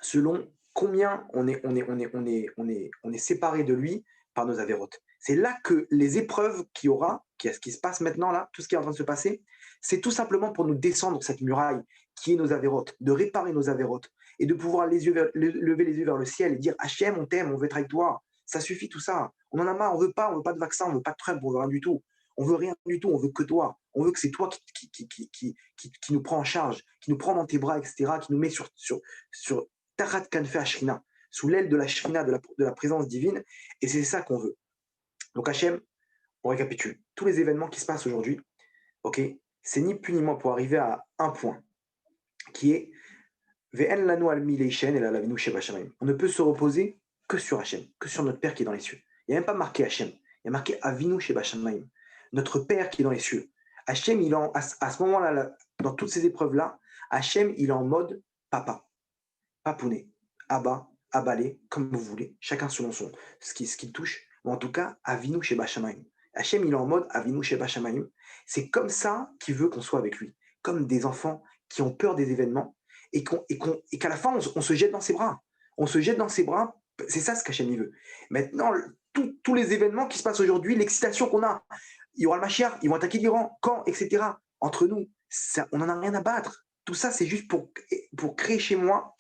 selon combien on est séparé de lui par nos avérotes. C'est là que les épreuves qu'il y aura, ce qui se passe maintenant, là, tout ce qui est en train de se passer, c'est tout simplement pour nous descendre cette muraille qui est nos avérotes, de réparer nos avérotes et de pouvoir lever les yeux vers le ciel et dire Hachem, on t'aime, on veut être avec toi. Ça suffit tout ça. On en a marre, on veut pas de vaccin, on veut pas de Trump, on veut rien du tout. On veut rien du tout, on veut que toi. On veut que c'est toi qui nous prend en charge, qui nous prend dans tes bras, etc., qui nous met sur Tarat Kanfe Ashrina, sous l'aile de la Shrina, de la présence divine, et c'est ça qu'on veut. Donc Hachem, on récapitule. Tous les événements qui se passent aujourd'hui, ok, c'est ni plus ni moins pour arriver à un point, qui est Ve'en lanu al mileishen el alavinu sheba shamayim. On ne peut se reposer que sur Hachem, que sur notre Père qui est dans les cieux. Il n'y a même pas marqué Hachem, il y a marqué Avinu sheba shamayim, notre Père qui est dans les cieux. Hachem, à ce moment-là, dans toutes ces épreuves-là, Hachem, il est en mode papa. Papounet, Abba, Abalé, comme vous voulez, chacun selon ce qu'il touche, mais en tout cas, Avinu Sheba Shamayim. Hachem, il est en mode Avinu Sheba Shamayim. C'est comme ça qu'il veut qu'on soit avec lui, comme des enfants qui ont peur des événements et qu'à la fin, on se jette dans ses bras. On se jette dans ses bras, c'est ça ce qu'Hachem il veut. Maintenant, tous les événements qui se passent aujourd'hui, l'excitation qu'on a, il y aura le Mashiach, ils vont attaquer l'Iran, quand, etc. Entre nous, ça, on n'en a rien à battre. Tout ça, c'est juste pour créer chez moi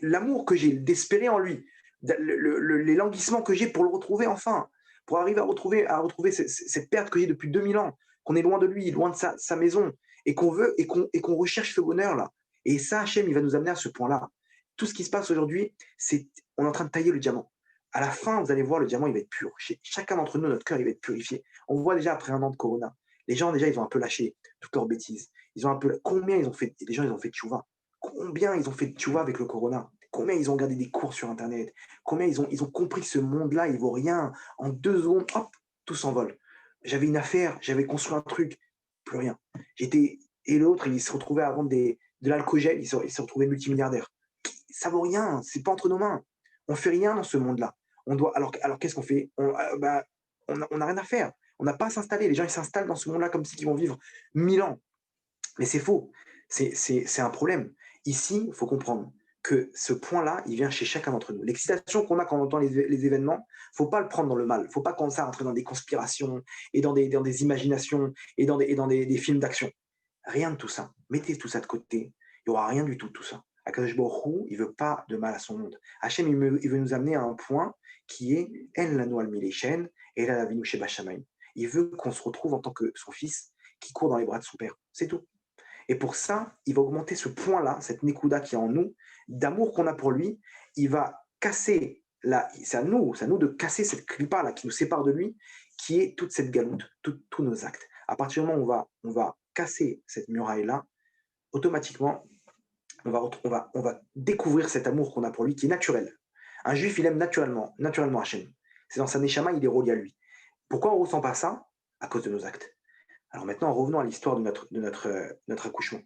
l'amour que j'ai d'espérer en lui, les languissements que j'ai pour le retrouver enfin, pour arriver à retrouver cette perte que j'ai depuis 2000 ans, qu'on est loin de lui, loin de sa maison, et qu'on veut et qu'on recherche ce bonheur-là. Et ça, Hachem, il va nous amener à ce point-là. Tout ce qui se passe aujourd'hui, on est en train de tailler le diamant. À la fin, vous allez voir, le diamant, il va être pur. Chez chacun d'entre nous, notre cœur, il va être purifié. On voit déjà après un an de Corona, les gens, déjà, ils ont un peu lâché toutes leurs bêtises. Combien ils ont fait, les gens, ils ont fait tchouva. Combien ils ont fait tchouva avec le Corona. Combien ils ont regardé des cours sur Internet. Combien ils ont compris que ce monde-là, il vaut rien. En 2 secondes, hop, tout s'envole. J'avais une affaire, j'avais construit un truc, plus rien. Et l'autre, il se retrouvait à vendre de l'alcogel, il s'est retrouvé multimilliardaire. Ça vaut rien, c'est pas entre nos mains. On fait rien dans ce monde-là. Alors qu'est-ce qu'on fait? On n'a rien à faire. On n'a pas à s'installer. Les gens, ils s'installent dans ce monde-là comme s'ils vont vivre 1000 ans. Mais c'est faux. C'est un problème. Ici, il faut comprendre que ce point-là, il vient chez chacun d'entre nous. L'excitation qu'on a quand on entend les événements, il ne faut pas le prendre dans le mal. Il ne faut pas commencer à rentrer dans des conspirations et dans des imaginations et dans des films d'action. Rien de tout ça. Mettez tout ça de côté. Il n'y aura rien du tout de tout ça. Akadosh Baruch Hu, il ne veut pas de mal à son monde. Hachem, il veut nous amener à un point qui est En lanu al milechen et la avinu sheba shamayim. Il veut qu'on se retrouve en tant que son fils qui court dans les bras de son père. C'est tout. Et pour ça, il va augmenter ce point-là, cette nekuda qui est en nous, d'amour qu'on a pour lui. Il va casser, c'est à nous de casser cette clipa-là qui nous sépare de lui, qui est toute cette galoute, tous nos actes. À partir du moment où on va casser cette muraille-là, automatiquement, on va découvrir cet amour qu'on a pour lui, qui est naturel. Un juif, il aime naturellement Hachem. C'est dans sa neshama, il est relié à lui. Pourquoi on ne ressent pas ça? À cause de nos actes. Alors maintenant, revenons à l'histoire de notre accouchement.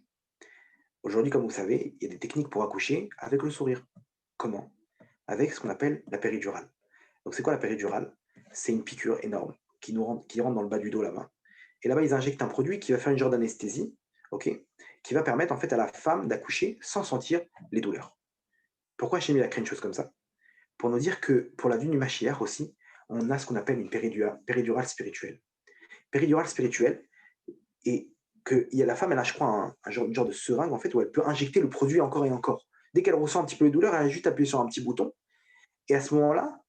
Aujourd'hui, comme vous savez, il y a des techniques pour accoucher avec le sourire. Comment? Avec ce qu'on appelle la péridurale. Donc c'est quoi la péridurale? C'est une piqûre énorme qui rentre dans le bas du dos là-bas Et là-bas, ils injectent un produit qui va faire une genre d'anesthésie, ok, qui va permettre en fait à la femme d'accoucher sans sentir les douleurs. Pourquoi Hachem il a créé une chose comme ça? Pour nous dire que pour la venue du Mashiach aussi, on a ce qu'on appelle une péridurale spirituelle. Péridurale spirituelle, et que la femme, elle a, je crois, une genre de seringue en fait, où elle peut injecter le produit encore et encore. Dès qu'elle ressent un petit peu les douleurs, elle a juste appuyé sur un petit bouton. Et à ce moment-là,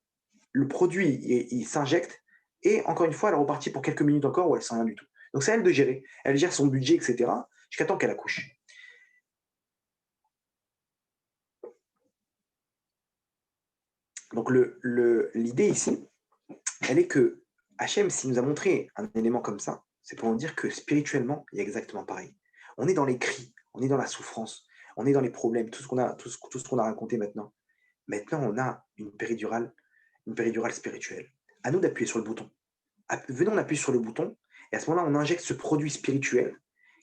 le produit, il s'injecte. Et encore une fois, elle est repartie pour quelques minutes encore où elle ne sent rien du tout. Donc c'est à elle de gérer. Elle gère son budget, etc. Jusqu'à temps qu'elle accouche. Donc l'idée ici, elle est que Hachem, s'il nous a montré un élément comme ça, c'est pour nous dire que spirituellement, il y a exactement pareil. On est dans les cris, on est dans la souffrance, on est dans les problèmes, tout ce qu'on a raconté maintenant. Maintenant, on a une péridurale spirituelle. À nous d'appuyer sur le bouton. Venons, on appuie sur le bouton, et à ce moment-là, on injecte ce produit spirituel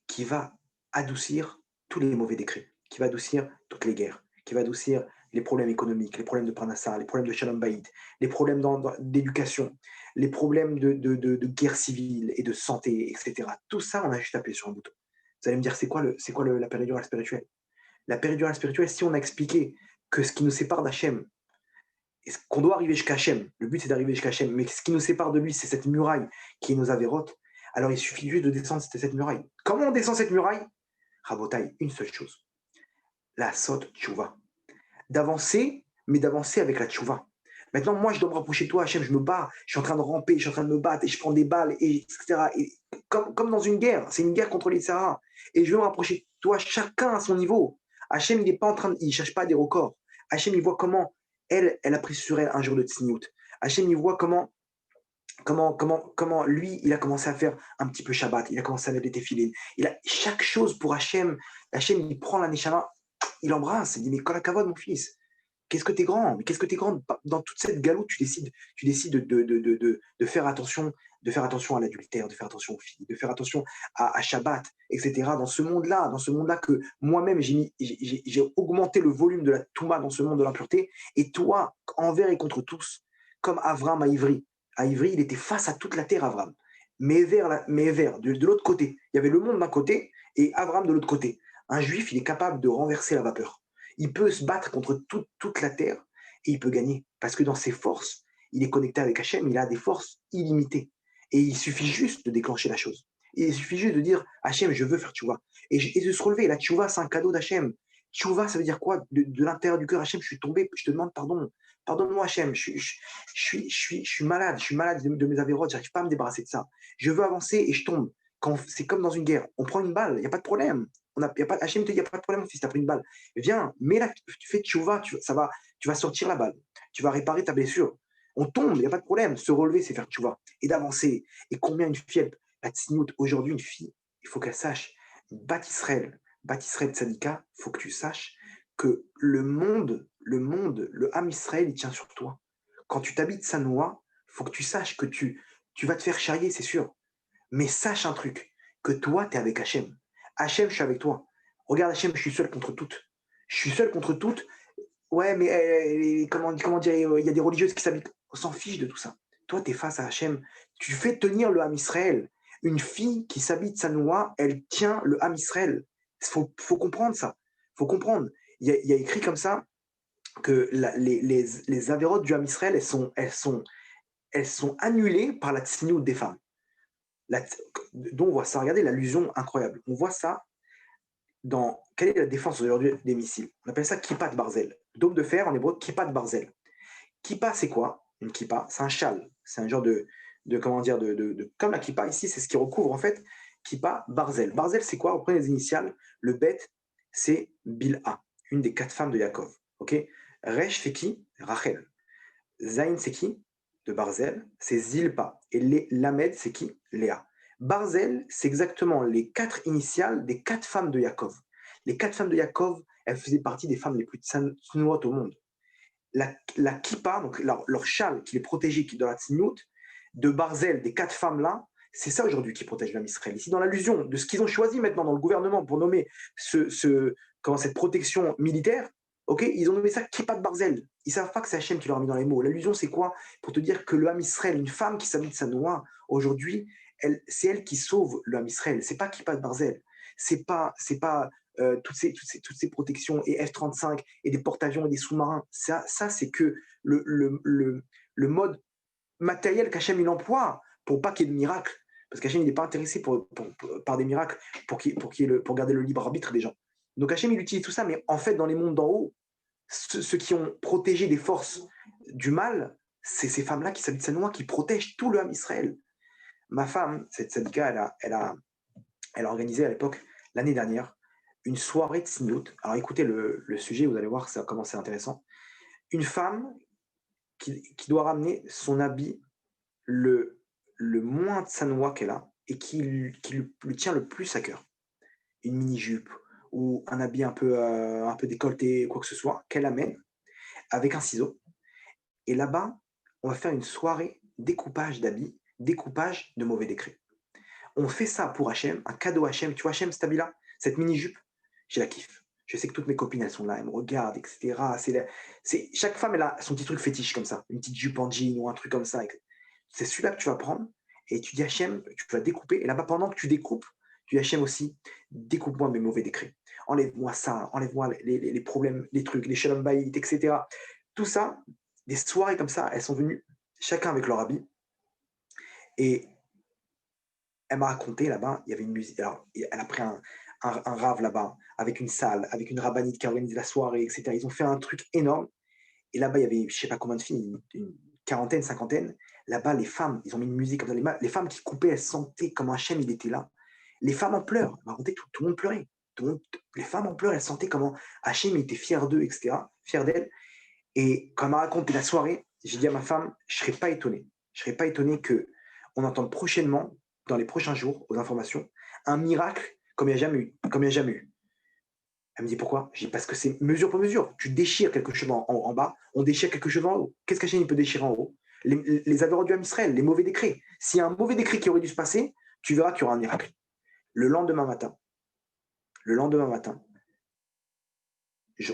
qui va adoucir tous les mauvais décrets, qui va adoucir toutes les guerres, qui va adoucir les problèmes économiques, les problèmes de Parnassa, les problèmes de Shalom Bayit, les problèmes d'éducation, les problèmes de guerre civile et de santé, etc. Tout ça, on a juste appuyé sur un bouton. Vous allez me dire, c'est quoi la péridurale spirituelle? La péridurale spirituelle, si on a expliqué que ce qui nous sépare d'Hachem, qu'on doit arriver jusqu'à Hachem, le but c'est d'arriver jusqu'à Hachem, mais ce qui nous sépare de lui, c'est cette muraille qui est nos avérotes, alors il suffit juste de descendre cette muraille. Comment on descend cette muraille? Rabotaille, une seule chose, la sot tchouva. D'avancer, mais d'avancer avec la tchouva. Maintenant, moi, je dois me rapprocher de toi, Hachem, je me bats, je suis en train de ramper, je suis en train de me battre, et je prends des balles, et, etc. Et comme dans une guerre, c'est une guerre contre les Sahara. Et je veux me rapprocher de toi, chacun à son niveau. Hachem, il n'est pas en train il ne cherche pas des records. Hachem, il voit comment elle a pris sur elle un jour de tsniout. Hachem, il voit comment lui, il a commencé à faire un petit peu Shabbat, il a commencé à mettre des téfilines. Il a chaque chose pour Hachem. Hachem, il prend la Neshama, il embrasse, il dit, mais Kolakavod, mon fils, qu'est-ce que t'es grand, mais qu'est-ce que t'es grand dans toute cette galoute, tu décides de faire attention, à l'adultère, de faire attention aux filles, de faire attention à Shabbat, etc. Dans ce monde-là que moi-même j'ai augmenté le volume de la Touma dans ce monde de l'impureté, et toi, envers et contre tous, comme Avram à Ivry. À Ivry, il était face à toute la terre, Avram. De l'autre côté. Il y avait le monde d'un côté et Avram de l'autre côté. Un juif, il est capable de renverser la vapeur. Il peut se battre contre toute la terre et il peut gagner. Parce que dans ses forces, il est connecté avec Hachem, il a des forces illimitées. Et il suffit juste de déclencher la chose. Et il suffit juste de dire Hachem, je veux faire tchouva. Et de se relever. La tchouva, c'est un cadeau d'Hachem. Tchouva, ça veut dire quoi? De l'intérieur du cœur, Hachem, je suis tombé, je te demande pardon. Pardonne-moi, Hachem, je suis malade, de mes avérotes, j'arrive pas à me débarrasser de ça. Je veux avancer et je tombe. C'est comme dans une guerre. On prend une balle, il n'y a pas de problème. Hachem te dit, il n'y a pas de problème, mon fils, tu as pris une balle. Viens, mais là, tu fais tchouva, tu vas sortir la balle. Tu vas réparer ta blessure. On tombe, il n'y a pas de problème. Se relever, c'est faire tchouva. Et d'avancer. Et combien une fille, la tsniout, aujourd'hui, une fille, il faut qu'elle sache, Bat Israël Tzadika, il faut que tu saches que le Ham Israël, il tient sur toi. Quand tu t'habites Sanoa, il faut que tu saches que tu vas te faire charrier, c'est sûr. Mais sache un truc, que toi, tu es avec Hachem. Hachem, je suis avec toi. Regarde, Hachem, je suis seul contre toutes. Je suis seul contre toutes. Ouais, mais comment dire, il y a des religieuses qui s'habitent. On s'en fiche de tout ça. Toi, tu es face à Hachem. Tu fais tenir le Ham Israël. Une fille qui s'habite Sanoa, elle tient le Ham Israël. Faut comprendre ça. Faut comprendre. Il y a écrit comme ça que les avérotes du Ham Israël, elles sont annulées par la tsniout des femmes. Dont on voit ça, regardez l'allusion incroyable. On voit ça dans quelle est la défense aujourd'hui des missiles. On appelle ça kippa de barzel. Dôme de fer en hébreu, kippa de barzel. Kippa, c'est quoi? Une kippa, c'est un châle. C'est un genre comment dire, comme la kippa ici, c'est ce qui recouvre en fait kippa barzel. Barzel, c'est quoi? On prend les initiales. Le bet, c'est Bilha, une des 4 femmes de Yaakov. Ok? Resh, c'est qui? Rachel. Zain, c'est qui? De Barzel, c'est Zilpa. Et Lamed, c'est qui? Léa. Barzel, c'est exactement les 4 initiales des 4 femmes de Yaakov. Les 4 femmes de Yaakov, elles faisaient partie des femmes les plus tsnouot au monde. La kippa, donc leur châle qui les protégeait, qui est dans la tsniout, de Barzel, des 4 femmes-là, c'est ça aujourd'hui qui protège l'âme Israël. Ici, dans l'allusion de ce qu'ils ont choisi maintenant dans le gouvernement pour nommer cette protection militaire, Ok, ils ont nommé ça Kippat Barzel. Ils savent pas que c'est Hachem qui leur a mis dans les mots. L'allusion, c'est quoi? Pour te dire que le Ham Israël, une femme qui s'habille de sa noix, aujourd'hui, c'est elle qui sauve le Ham Israël. C'est pas Kippat Barzel. C'est pas toutes ces protections et F-35 et des porte-avions et des sous-marins. Ça c'est que le mode matériel qu'Hachem il emploie pour pas qu'il y ait de miracle. Parce qu'Hachem il n'est pas intéressé par des miracles pour garder le libre arbitre des gens. Donc Hachem il utilise tout ça, mais en fait, dans les mondes d'en haut, ceux qui ont protégé des forces du mal, c'est ces femmes-là qui s'habitent sa noix, qui protègent tout le Ham Israël. Ma femme, cette syndicat, elle a organisé à l'époque, l'année dernière, une soirée de signout. Alors écoutez le sujet, vous allez voir ça comment c'est intéressant. Une femme qui doit ramener son habit le moins de sa noix qu'elle a et qui lui tient le plus à cœur. Une mini-jupe ou un habit un peu décolleté, quoi que ce soit, qu'elle amène avec un ciseau. Et là-bas, on va faire une soirée découpage d'habits, découpage de mauvais décrets. On fait ça pour Hachem, un cadeau Hachem. Tu vois Hachem, cet habit-là, cette mini-jupe, je la kiffe. Je sais que toutes mes copines, elles sont là, elles me regardent, etc. Chaque femme, elle a son petit truc fétiche comme ça, une petite jupe en jean ou un truc comme ça. C'est celui-là que tu vas prendre et tu dis Hachem, tu vas découper. Et là-bas, pendant que tu découpes, tu dis Hachem aussi, découpe-moi mes mauvais décrets. Enlève-moi ça, enlève-moi les problèmes, les trucs, les shalom bayit, etc. Tout ça, des soirées comme ça, elles sont venues chacun avec leur habit. Et elle m'a raconté là-bas, il y avait une musique. Alors, elle a pris un rave là-bas, avec une salle, avec une rabbinite qui a organisé la soirée, etc. Ils ont fait un truc énorme. Et là-bas, il y avait, je ne sais pas combien de filles, une quarantaine, cinquantaine. Là-bas, les femmes, ils ont mis une musique comme ça. Les femmes qui coupaient, elles sentaient comme un Hachem, il était là. Les femmes en pleurs. Elle m'a raconté, tout le monde pleurait. Les femmes en pleurs, elles sentaient comment Hachem était fier d'eux, etc., fier d'elles. Et quand elle m'a raconté la soirée, j'ai dit à ma femme, je ne serais pas étonné. Je ne serais pas étonné qu'on entende prochainement, dans les prochains jours, aux informations, un miracle comme il n'y a jamais eu. Comme il n'y a jamais eu. Elle me dit pourquoi? Je dis parce que c'est mesure pour mesure. Tu déchires quelque chose en bas, on déchire quelque chose en haut. Qu'est-ce qu'Hachem peut déchirer en haut? Les avérots du Ham Israël, les mauvais décrets. S'il y a un mauvais décret qui aurait dû se passer, tu verras qu'il y aura un miracle. Le lendemain matin,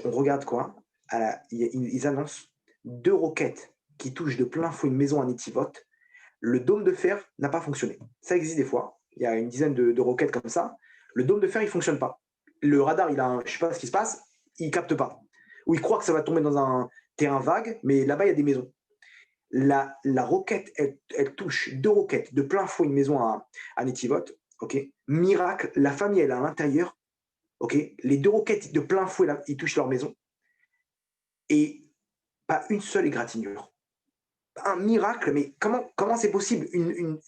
on regarde quoi? Ils annoncent 2 roquettes qui touchent de plein fouet une maison à Netivot. Le dôme de fer n'a pas fonctionné. Ça existe des fois. Il y a une dizaine de roquettes comme ça. Le dôme de fer, il ne fonctionne pas. Le radar, je ne sais pas ce qui se passe, il ne capte pas. Ou il croit que ça va tomber dans un terrain vague, mais là-bas, il y a des maisons. La roquette, elle touche 2 roquettes de plein fouet une maison à Netivot. Okay. Miracle, la famille, elle est à l'intérieur. Okay. Les 2 roquettes de plein fouet, là, ils touchent leur maison. Et pas une seule égratignure. Un miracle, mais comment c'est possible?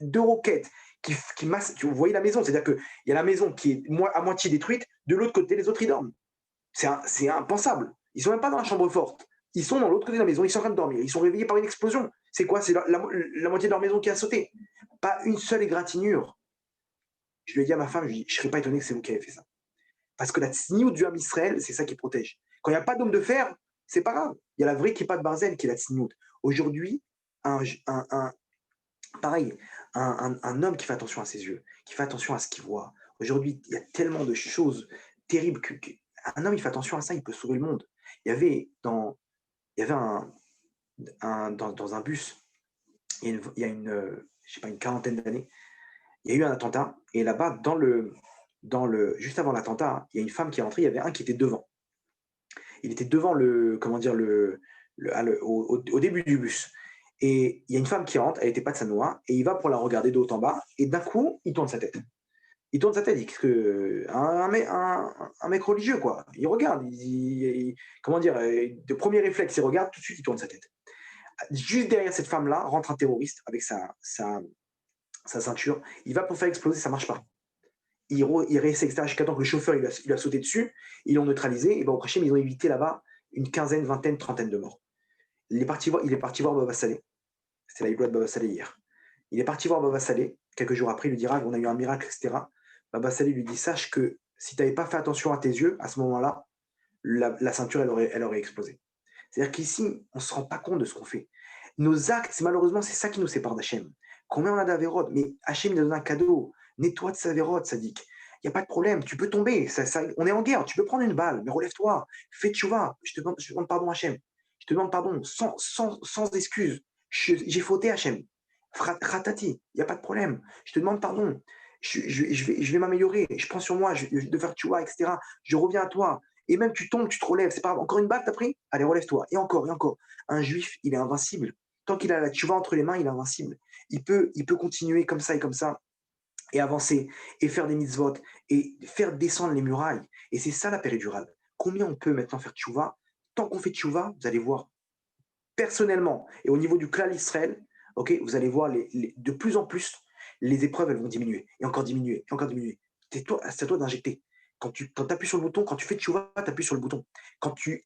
2 roquettes qui massent. Vous voyez la maison, c'est-à-dire qu'il y a la maison qui est à moitié détruite, de l'autre côté, les autres, ils dorment. C'est impensable. Ils ne sont même pas dans la chambre forte. Ils sont dans l'autre côté de la maison, ils sont en train de dormir. Ils sont réveillés par une explosion. C'est quoi? C'est la moitié de leur maison qui a sauté. Pas une seule égratignure. Je lui ai dit à ma femme, je ne serais pas étonné que c'est vous qui avez fait ça. Parce que la tsniout du Ham Israël, c'est ça qui protège. Quand il n'y a pas d'homme de fer, c'est pas grave. Il y a la vraie Kippat Barzel qui est la tsniout. Aujourd'hui, pareil, un homme qui fait attention à ses yeux, qui fait attention à ce qu'il voit. Aujourd'hui, il y a tellement de choses terribles qu'un homme, il fait attention à ça, il peut sauver le monde. Il y avait dans un bus, il y a je sais pas, une quarantaine d'années, il y a eu un attentat, et là-bas, juste avant l'attentat, il y a une femme qui est rentrée, il y avait un qui était devant. Il était devant au début du bus. Et il y a une femme qui rentre, elle n'était pas de sa noix, et il va pour la regarder de haut en bas, et d'un coup, il tourne sa tête. Il tourne sa tête, il dit que un mec religieux, quoi. Il regarde, comment dire, de premier réflexe, il regarde, tout de suite, il tourne sa tête. Juste derrière cette femme-là, rentre un terroriste avec sa ceinture. Il va pour faire exploser, ça ne marche pas. Il réessaie, etc., jusqu'à temps que le chauffeur il a sauté dessus, ils l'ont neutralisé, et ben, au prochain, ils ont évité là-bas une quinzaine, vingtaine, trentaine de morts. Il est parti voir Baba Salé. C'était la Iblois de Baba Salé hier. Il est parti voir Baba Salé. Quelques jours après, il lui dira on a eu un miracle, etc. Baba Salé lui dit sache que si tu n'avais pas fait attention à tes yeux, à ce moment-là, la ceinture, elle aurait explosé. C'est-à-dire qu'ici, on ne se rend pas compte de ce qu'on fait. Nos actes, malheureusement, c'est ça qui nous sépare d'Hachem. Combien on a d'Averod? Mais Hachem, il a donné un cadeau. Nettoie de sa Averod, Sadik. il n'y a pas de problème, tu peux tomber, on est en guerre, tu peux prendre une balle, mais relève-toi, fais tchouva, je te demande pardon Hachem, je te demande pardon sans excuse, j'ai fauté Hachem, ratati, il n'y a pas de problème, je te demande pardon, je vais m'améliorer, je prends sur moi de faire tchouva, etc. Je reviens à toi, et même tu tombes, tu te relèves, c'est pas grave, encore une balle t'as pris, allez relève-toi, et encore, et encore. Un juif, il est invincible, tant qu'il a la tchouva entre les mains, il est invincible, il peut continuer comme ça et comme ça, et avancer, et faire des mitzvot, et faire descendre les murailles. Et c'est ça la péridurale. Combien on peut maintenant faire tchouva? Tant qu'on fait tchouva, vous allez voir personnellement, et au niveau du clan Israël, ok, vous allez voir de plus en plus, les épreuves, elles vont diminuer, et encore diminuer, et encore diminuer. C'est à toi d'injecter. Quand tu appuies sur le bouton, quand tu fais tchouva, tu appuies sur le bouton. Tu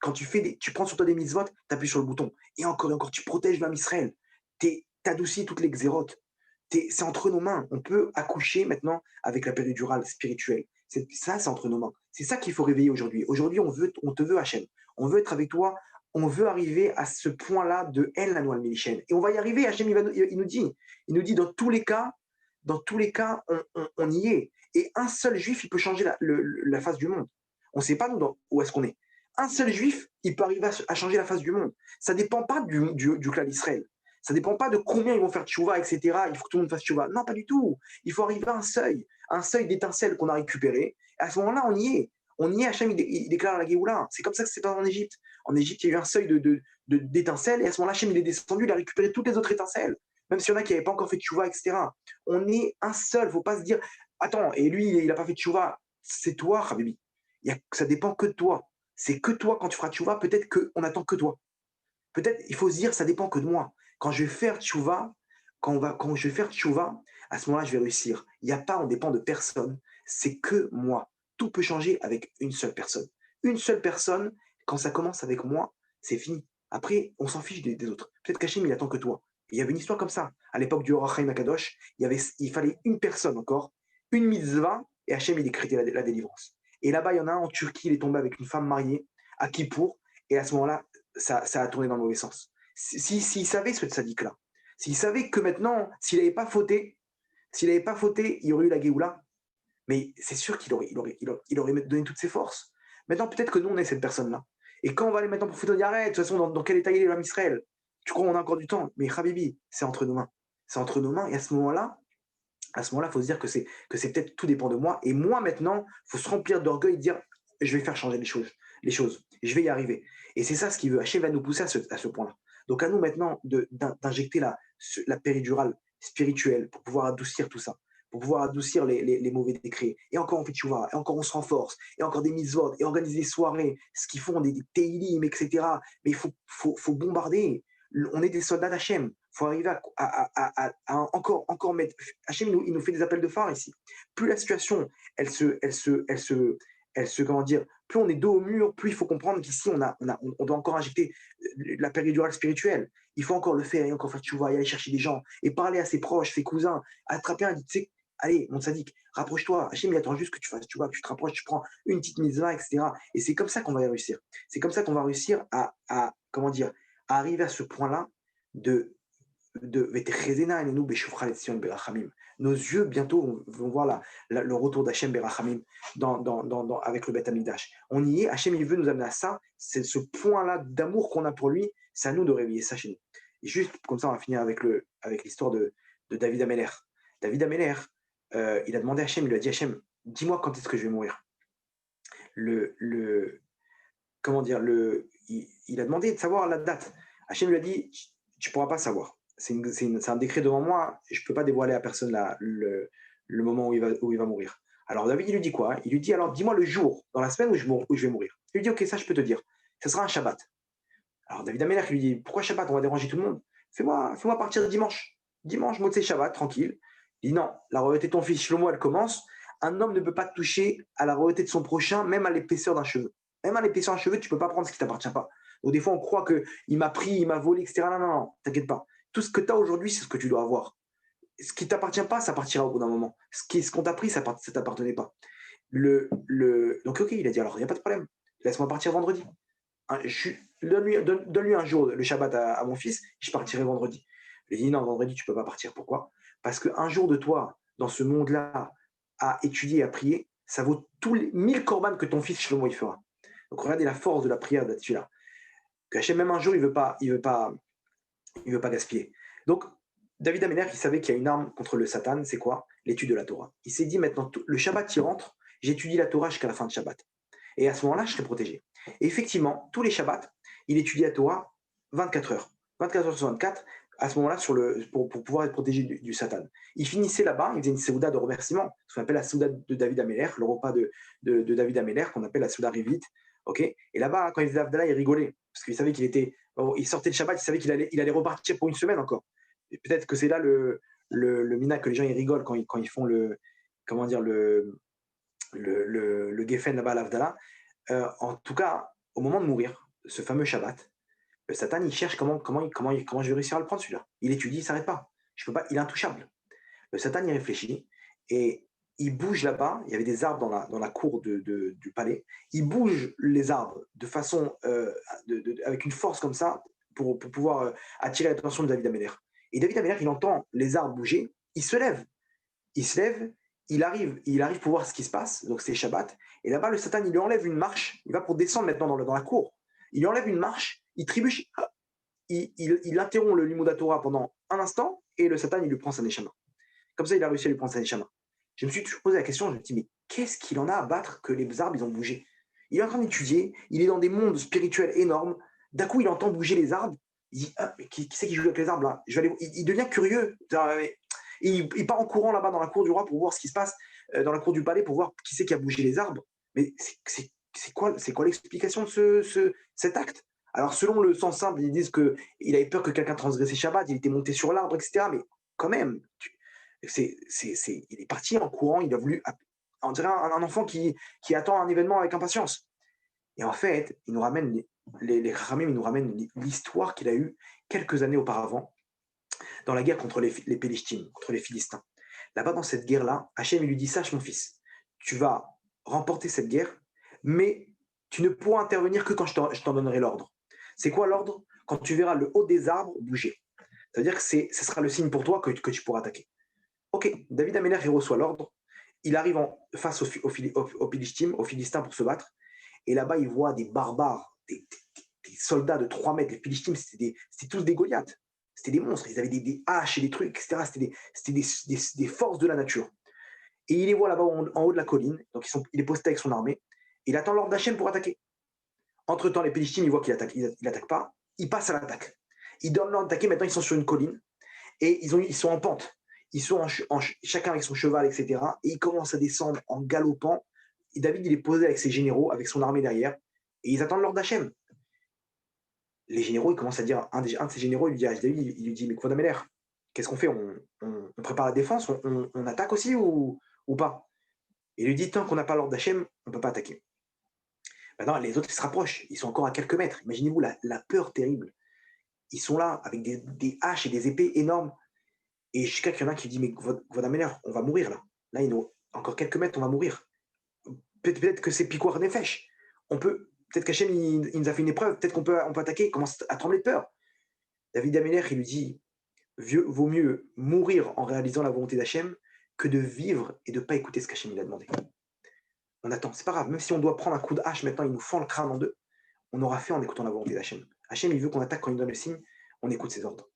prends sur toi des mitzvot, tu appuies sur le bouton. Et encore, tu protèges l'âme Israël. Tu adoucis toutes les xérotes. C'est entre nos mains. On peut accoucher maintenant avec la péridurale spirituelle. Ça, c'est entre nos mains. C'est ça qu'il faut réveiller aujourd'hui. Aujourd'hui, on te veut, Hachem. On veut être avec toi. On veut arriver à ce point-là de El Lanoal Milichen. Et on va y arriver. Hachem, il nous dit, dans tous les cas, on y est. Et un seul juif, il peut changer la face du monde. On ne sait pas, nous, où est-ce qu'on est. Un seul juif, il peut arriver à changer la face du monde. Ça ne dépend pas du clan d'Israël. Ça ne dépend pas de combien ils vont faire tchouva, etc. Il faut que tout le monde fasse tchouva. Non, pas du tout. Il faut arriver à un seuil d'étincelle qu'on a récupéré. Et à ce moment-là, on y est. On y est, Hachem, il déclare la Géoula. C'est comme ça que c'est passé en Égypte. En Égypte, il y a eu un seuil d'étincelle. Et à ce moment-là, Hachem, il est descendu, il a récupéré toutes les autres étincelles. Même s'il y en a qui n'avaient pas encore fait tchouva, etc. On est un seul. Il ne faut pas se dire, attends, et lui, il n'a pas fait tchouva. C'est toi, Habibi. Ça dépend que de toi. C'est que toi, quand tu feras tchouva, peut-être qu'on attend que toi. Peut-être, il faut se dire, ça dépend que de moi. Quand je vais faire tchouva, quand je vais faire tchouva, à ce moment-là, je vais réussir. Il n'y a pas, on dépend de personne. C'est que moi. Tout peut changer avec une seule personne. Une seule personne, quand ça commence avec moi, c'est fini. Après, on s'en fiche des autres. Peut-être qu'Hachem, il attend que toi. Et il y avait une histoire comme ça. À l'époque du Or HaChaim Akadosh, il fallait une personne encore, une mitzvah, et Hachem, il décrétait la délivrance. Et là-bas, il y en a un en Turquie, il est tombé avec une femme mariée à Kippour, et à ce moment-là, ça a tourné dans le mauvais sens. S'il savait ce sadique-là, s'il savait que maintenant, s'il n'avait pas fauté, il y aurait eu la Géoula, mais c'est sûr qu'il aurait donné toutes ses forces. Maintenant, peut-être que nous, on est cette personne-là. Et quand on va aller maintenant pour foutre, on dit arrête, de toute façon, dans quel état il est l'homme Israël? Tu crois qu'on a encore du temps? Mais Habibi, c'est entre nos mains. C'est entre nos mains, et à ce moment-là, il faut se dire que c'est peut-être tout dépend de moi. Et moi, maintenant, il faut se remplir d'orgueil et dire je vais faire changer les choses. Je vais y arriver. Et c'est ça ce qu'il veut. Hachem va nous pousser à ce point-là. Donc à nous maintenant d'injecter la péridurale spirituelle pour pouvoir adoucir tout ça, pour pouvoir adoucir les mauvais décrets. Et encore on fait tchouva, et encore on se renforce, et encore des mitzvot, et organiser des soirées, ce qu'ils font, des teilim, etc. Mais il faut bombarder. On est des soldats d'Hachem. Il faut arriver à encore mettre. Hachem, il nous fait des appels de phare ici. Plus la situation, comment dire, plus on est dos au mur, plus il faut comprendre qu'ici, on doit encore injecter la péridurale spirituelle. Il faut encore le faire, et encore faire tchouva, et aller chercher des gens, et parler à ses proches, ses cousins, attraper un, tu sais, allez, mon sadique, rapproche-toi. Hachem, il attend juste que tu fasses, tu vois, que tu te rapproches, tu prends une petite mitzvah, etc. Et c'est comme ça qu'on va y réussir. C'est comme ça qu'on va réussir comment dire, à arriver à ce point-là de nos yeux bientôt vont voir le retour d'Hachem Berachamim avec le Beth Amikdash. On y est, Hachem il veut nous amener à ça, c'est ce point-là d'amour qu'on a pour lui, c'est à nous de réveiller ça chez nous. Et juste comme ça, on va finir avec l'histoire de David Ameller. David Ameller, il a demandé à Hachem, il lui a dit Hachem, dis-moi quand est-ce que je vais mourir. Comment dire, il a demandé de savoir la date. Hachem lui a dit tu ne pourras pas savoir. C'est un décret devant moi, je ne peux pas dévoiler à personne le moment où il va mourir. Alors David, il lui dit quoi? Il lui dit, alors dis-moi le jour, dans la semaine où je vais mourir. Il lui dit, ok, ça je peux te dire. Ce sera un Shabbat. Alors David Ameller lui dit, pourquoi Shabbat? On va déranger tout le monde. Fais-moi partir de dimanche. Dimanche, Motsé Shabbat, tranquille. Il dit, non, la royauté de ton fils Shlomo, elle commence. Un homme ne peut pas toucher à la royauté de son prochain, même à l'épaisseur d'un cheveu. Même à l'épaisseur d'un cheveu, tu ne peux pas prendre ce qui ne t'appartient pas. Donc des fois, on croit qu'il m'a pris, il m'a volé, etc. Non, non, non, t'inquiète pas. Tout ce que tu as aujourd'hui, c'est ce que tu dois avoir. Ce qui ne t'appartient pas, ça partira au bout d'un moment. Ce qu'on t'a pris, ça ne t'appartenait pas. Donc, ok, il a dit, alors, il n'y a pas de problème. Laisse-moi partir vendredi. Donne-lui un jour, le Shabbat à mon fils, je partirai vendredi. Il dit, non, vendredi, tu ne peux pas partir. Pourquoi? Parce qu'un jour de toi, dans ce monde-là, à étudier, à prier, ça vaut tous les 1000 korban que ton fils Shlomo il fera. Donc regardez la force de la prière de celui-là. Que Hachem, même un jour, il veut pas gaspiller. Donc, David Améler, il savait qu'il y a une arme contre le Satan, c'est quoi? L'étude de la Torah. Il s'est dit maintenant, le Shabbat, il rentre, j'étudie la Torah jusqu'à la fin de Shabbat. Et à ce moment-là, je serai protégé. Et effectivement, tous les Shabbats, il étudie la Torah 24 heures. 24 heures sur 24, à ce moment-là, pour pouvoir être protégé du Satan. Il finissait là-bas, il faisait une Séouda de remerciement, ce qu'on appelle la Séouda de David Améler, le repas de David Améler, qu'on appelle la Séouda Rivite. Okay, et là-bas, quand il faisait Abdallah, il rigolait, parce qu'il savait qu'il était. Il sortait de Shabbat, il savait qu'il allait repartir pour une semaine encore. Et peut-être que c'est là le mina que les gens ils rigolent quand ils font comment dire, le Geffen là-bas à l'Avdallah. En tout cas, au moment de mourir, ce fameux Shabbat, le Satan, il cherche comment je vais réussir à le prendre celui-là. Il étudie, il ne s'arrête pas. Je peux pas, il est intouchable. Le Satan y réfléchit et il bouge là-bas. Il y avait des arbres dans la cour du palais. Il bouge les arbres de façon, avec une force comme ça pour pouvoir attirer l'attention de David Améler. Et David Améler, il entend les arbres bouger, il se lève. Il se lève, il arrive pour voir ce qui se passe, donc c'est Shabbat. Et là-bas, le Satan, il lui enlève une marche, il va pour descendre maintenant dans la cour. Il lui enlève une marche, il trébuche, il interrompt le Limud Torah pendant un instant, et le Satan, il lui prend sa Neshama. Comme ça, il a réussi à lui prendre sa Neshama. Je me suis toujours posé la question, je me dis, mais qu'est-ce qu'il en a à battre que les arbres, ils ont bougé? Il est en train d'étudier, il est dans des mondes spirituels énormes, d'un coup, il entend bouger les arbres, il dit, ah, mais qui c'est qui joue avec les arbres là? Il devient curieux. Il part en courant là-bas dans la cour du roi pour voir ce qui se passe dans la cour du palais, pour voir qui c'est qui a bougé les arbres. Mais c'est quoi l'explication de cet acte? Alors, selon le sens simple, ils disent qu'il avait peur que quelqu'un transgressait Shabbat, il était monté sur l'arbre, etc. Mais quand même, il est parti en courant, il a voulu, on dirait un enfant qui attend un événement avec impatience. Et en fait, il nous ramène les Khamim, ils nous ramènent l'histoire qu'il a eue quelques années auparavant dans la guerre contre les Pélishtim, contre les Philistins. Là-bas, dans cette guerre-là, Hachem, il lui dit, sache mon fils, tu vas remporter cette guerre, mais tu ne pourras intervenir que quand je t'en donnerai l'ordre. C'est quoi l'ordre? Quand tu verras le haut des arbres bouger. C'est-à-dire que ce sera le signe pour toi que tu pourras attaquer. Ok, David Améler, il reçoit l'ordre, il arrive face aux Philistins pour se battre, et là-bas, il voit des barbares, des soldats de 3 mètres, les Philistins, c'était tous des Goliaths. C'était des monstres, ils avaient des haches et des trucs, etc. C'était des forces de la nature. Et il les voit là-bas en haut de la colline, donc il est posté avec son armée, il attend l'ordre d'Hachem pour attaquer. Entre-temps, les Pélishtim, ils voient qu'il n'attaque pas, il passe à l'attaque. Il donne l'ordre d'attaquer, maintenant ils sont sur une colline, et ils sont en pente. Ils sont chacun avec son cheval, etc. Et ils commencent à descendre en galopant. Et David, il est posé avec ses généraux, avec son armée derrière, et ils attendent l'ordre d'Hachem. Les généraux, ils commencent à dire, un de ces généraux, il lui dit à David, il lui dit, mais Kvod Améler, qu'est-ce qu'on fait? On prépare la défense, on attaque aussi ou pas? Et il lui dit, tant qu'on n'a pas l'ordre d'Hachem, on ne peut pas attaquer. Maintenant, les autres, ils se rapprochent, ils sont encore à quelques mètres. Imaginez-vous la peur terrible. Ils sont là avec des haches et des épées énormes. Et jusqu'à qu'il y en a qui dit, mais Kvod Améler, on va mourir là. Là, encore quelques mètres, on va mourir. Peut-être que c'est Piquoir Nefesh. Peut-être qu'Hachem, il nous a fait une épreuve, peut-être qu'on peut attaquer, il commence à trembler de peur. David Améler, il lui dit, vaut mieux mourir en réalisant la volonté d'Hachem que de vivre et de ne pas écouter ce qu'Hachem il a demandé. On attend, c'est pas grave, même si on doit prendre un coup de hache maintenant, il nous fend le crâne en deux, on aura fait en écoutant la volonté d'Hachem. Hachem, il veut qu'on attaque quand il donne le signe, on écoute ses ordres.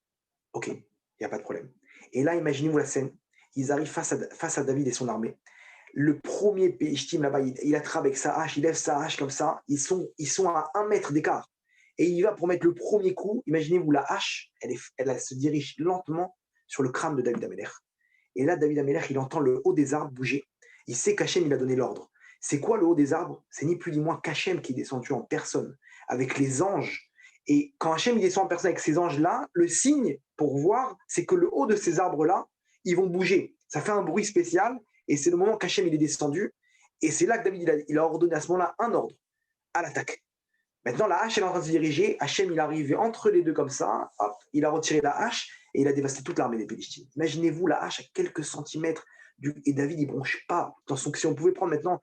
Ok, il n'y a pas de problème. Et là, imaginez-vous la scène, ils arrivent face à David et son armée. Le premier Pélishtim là-bas, il attrape avec sa hache, il lève sa hache comme ça, ils sont à 1 mètre d'écart. Et il va pour mettre le premier coup, imaginez-vous la hache, elle se dirige lentement sur le crâne de David Améler. Et là, David Améler, il entend le haut des arbres bouger. Il sait qu'Hachem, il a donné l'ordre. C'est quoi le haut des arbres? C'est ni plus ni moins qu'Hachem qui est descendu en personne, avec les anges. Et quand Hachem il descend en personne avec ces anges-là, le signe pour voir, c'est que le haut de ces arbres-là, ils vont bouger. Ça fait un bruit spécial, et c'est le moment qu'Hachem il est descendu. Et c'est là que David il a ordonné à ce moment-là un ordre, à l'attaque. Maintenant, la hache elle est en train de se diriger. Hachem il est arrivé entre les deux comme ça. Hop, il a retiré la hache et il a dévasté toute l'armée des Pélishtim. Imaginez-vous la hache à quelques centimètres et David il bronche pas. Si on pouvait prendre maintenant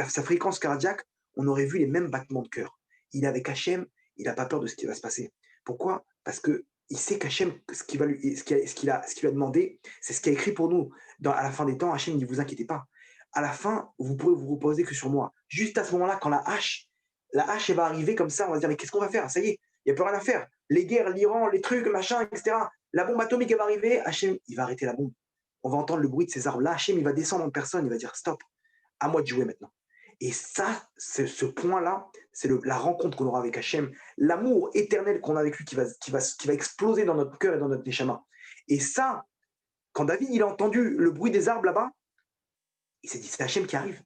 sa fréquence cardiaque, on aurait vu les mêmes battements de cœur. Il est avec Hachem, il n'a pas peur de ce qui va se passer. Pourquoi? Parce que il sait qu'Hachem, ce qu'il lui a demandé, c'est ce qu'il a écrit pour nous. À la fin des temps, Hachem, ne vous inquiétez pas. à la fin, vous pourrez vous reposer que sur moi. Juste à ce moment-là, quand la hache, elle va arriver comme ça, on va se dire, mais qu'est-ce qu'on va faire? Ça y est, il n'y a plus rien à faire. Les guerres, l'Iran, les trucs, machin, etc. La bombe atomique, elle va arriver. Hachem, il va arrêter la bombe. On va entendre le bruit de ces arbres-là. Hachem, il va descendre en personne. Il va dire, stop, à moi de jouer maintenant. Et ça, ce point-là, c'est la rencontre qu'on aura avec Hachem, l'amour éternel qu'on a avec lui qui va exploser dans notre cœur et dans notre neshama. Et ça, quand David il a entendu le bruit des arbres là-bas, il s'est dit, c'est Hachem qui arrive.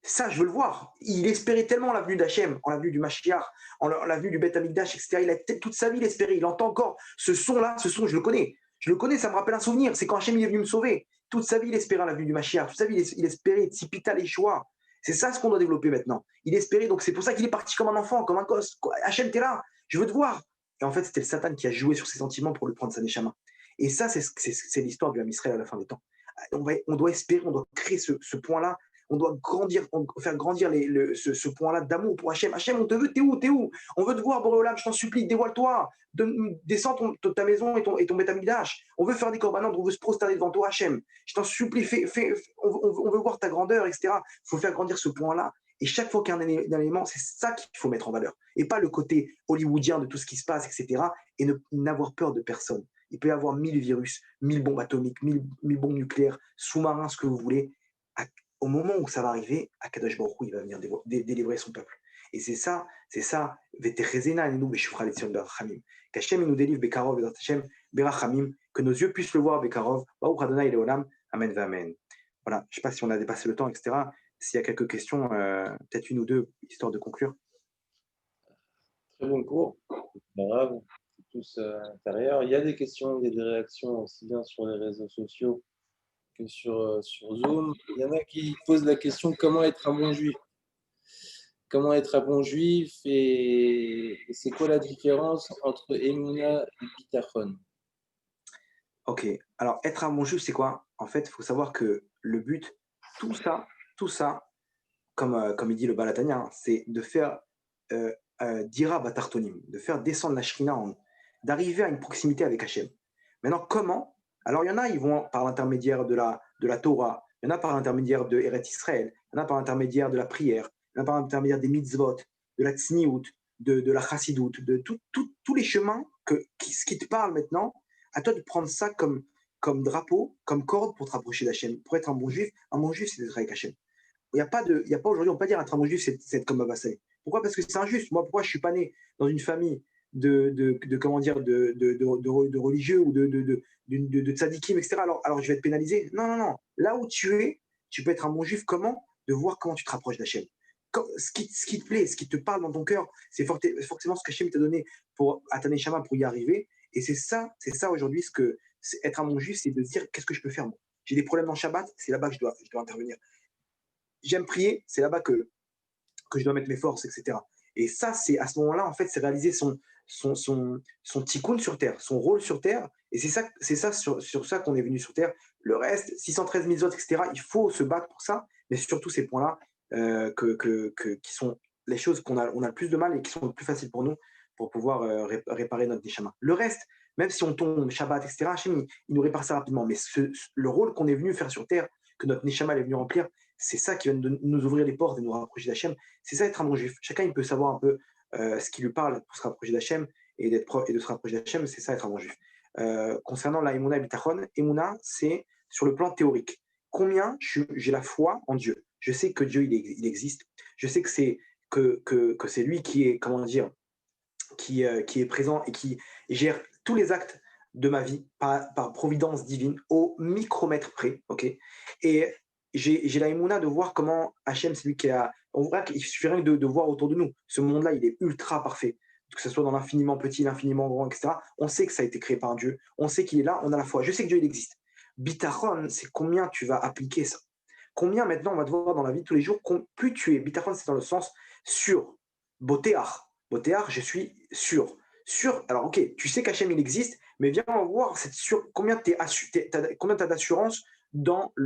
Ça, je veux le voir. Il espérait tellement la venue d'Hachem, en la venue du Mashiach, en la venue du Beth Amikdash, etc. Il a toute sa vie l'espéré. Il entend encore ce son-là, ce son, je le connais. Je le connais, ça me rappelle un souvenir. C'est quand Hachem il est venu me sauver. Toute sa vie, il espérait la venue du Mashiach. Toute sa vie, il espérait Tzipita les choix. C'est ça ce qu'on doit développer maintenant. Il espérait, donc c'est pour ça qu'il est parti comme un enfant, comme un gosse. Hachem, t'es là, je veux te voir. Et en fait, c'était le Satan qui a joué sur ses sentiments pour lui prendre sa neshama. Et ça, c'est l'histoire du Ham Israël à la fin des temps. On doit espérer, on doit créer ce point-là, on doit faire grandir ce point-là d'amour pour Hachem. Hachem, on te veut, t'es où, t'es où? On veut te voir, Boréolam, je t'en supplie, dévoile-toi, descends ta maison et ton Beth Amikdash. On veut faire des corbanotes, on veut se prosterner devant toi, Hachem. Je t'en supplie, on veut voir ta grandeur, etc. Il faut faire grandir ce point-là. Et chaque fois qu'il y a un élément, c'est ça qu'il faut mettre en valeur. Et pas le côté hollywoodien de tout ce qui se passe, etc. Et n'avoir peur de personne. Il peut y avoir 1000 virus, 1000 bombes atomiques, 1000 bombes nucléaires, sous-marins, ce que vous voulez. Au moment où ça va arriver, Akadosh Baruch Hu, il va venir délivrer son peuple. Et c'est ça, Veterezena nous beshufra letzion berachamim. Qu'Hachem il nous délivre bekarov et Hachem berachamim, que nos yeux puissent le voir bekarov. Baruch Adonai leolam, amen v'amen. Voilà, je ne sais pas si on a dépassé le temps, etc. S'il y a quelques questions, peut-être une ou deux, histoire de conclure. Très bon cours, c'est pas grave, c'est tous à l'intérieur. Il y a des questions, il y a des réactions aussi bien sur les réseaux sociaux que sur Zoom. Il y en a qui posent la question comment être un bon juif? Comment être un bon juif et c'est quoi la différence entre Emouna et Bitachon? Ok, alors être un bon juif, c'est quoi? En fait, il faut savoir que le but, tout ça, comme il dit le Balatania, hein, c'est de faire dira batartonim, de faire descendre la shrina, d'arriver à une proximité avec Hachem. Maintenant, comment? Alors, il y en a, ils vont par l'intermédiaire de la Torah, il y en a par l'intermédiaire de Eretz Israël, il y en a par l'intermédiaire de la prière, il y en a par l'intermédiaire des mitzvot, de la tzniout, de la chassidout, de tous les chemins ce qui te parle maintenant, à toi de prendre ça comme drapeau, comme corde pour te rapprocher d'Hachem. Pour être un bon juif, c'est d'être avec Hachem. Il n'y a pas aujourd'hui, on ne peut pas dire un bon juif, c'est être comme Baba Saleh. Pourquoi? Parce que c'est injuste. Moi, pourquoi je ne suis pas né dans une famille comment dire, de religieux ou de tzadikim, etc. Alors je vais être pénalisé. Non, non, non. Là où tu es, tu peux être un bon juif. Comment? De voir comment tu te rapproches d'Hachem. Ce qui te plaît, ce qui te parle dans ton cœur, c'est forcément ce qu'Hachem t'a donné à ta neshama pour y arriver. Et c'est ça aujourd'hui, être un bon juif, c'est de se dire qu'est-ce que je peux faire moi. J'ai des problèmes dans Shabbat, c'est là-bas que je dois intervenir. J'aime prier, c'est là-bas que je dois mettre mes forces, etc. Et ça, c'est à ce moment-là, en fait, c'est réaliser son tikkun sur Terre, son rôle sur Terre. Et c'est ça sur ça qu'on est venu sur Terre. Le reste, 613 000 autres, etc., il faut se battre pour ça, mais surtout ces points-là qui sont les choses on a le plus de mal et qui sont le plus faciles pour nous pour pouvoir réparer notre neshama. Le reste, même si on tombe Shabbat, etc., Hachem, il nous répare ça rapidement. Mais le rôle qu'on est venu faire sur Terre, que notre neshama est venu remplir, c'est ça qui va nous ouvrir les portes et nous rapprocher d'Hachem. C'est ça être un bon juif. Chacun il peut savoir un peu ce qui lui parle pour se rapprocher d'Hachem et de se rapprocher d'Hachem. C'est ça être un bon juif. Concernant la Emouna et Bitachon, Emouna, c'est sur le plan théorique. Combien j'ai la foi en Dieu? Je sais que Dieu il existe. Je sais que c'est lui qui est, comment dire, qui est présent et qui gère tous les actes de ma vie par providence divine au micromètre près. Okay, et j'ai la émouna de voir comment Hachem, c'est lui qui a. On voit qu'il suffit rien de voir autour de nous. Ce monde-là, il est ultra parfait. Que ce soit dans l'infiniment petit, l'infiniment grand, etc. On sait que ça a été créé par un Dieu. On sait qu'il est là, on a la foi. Je sais que Dieu, il existe. Bitachon, c'est combien tu vas appliquer ça. Combien maintenant, on va te voir dans la vie de tous les jours, plus tu es. Bitachon, c'est dans le sens sûr. Botéar. Botéar, je suis sûr. Sûr, alors ok, tu sais qu'Hachem, il existe, mais viens voir combien tu as d'assurance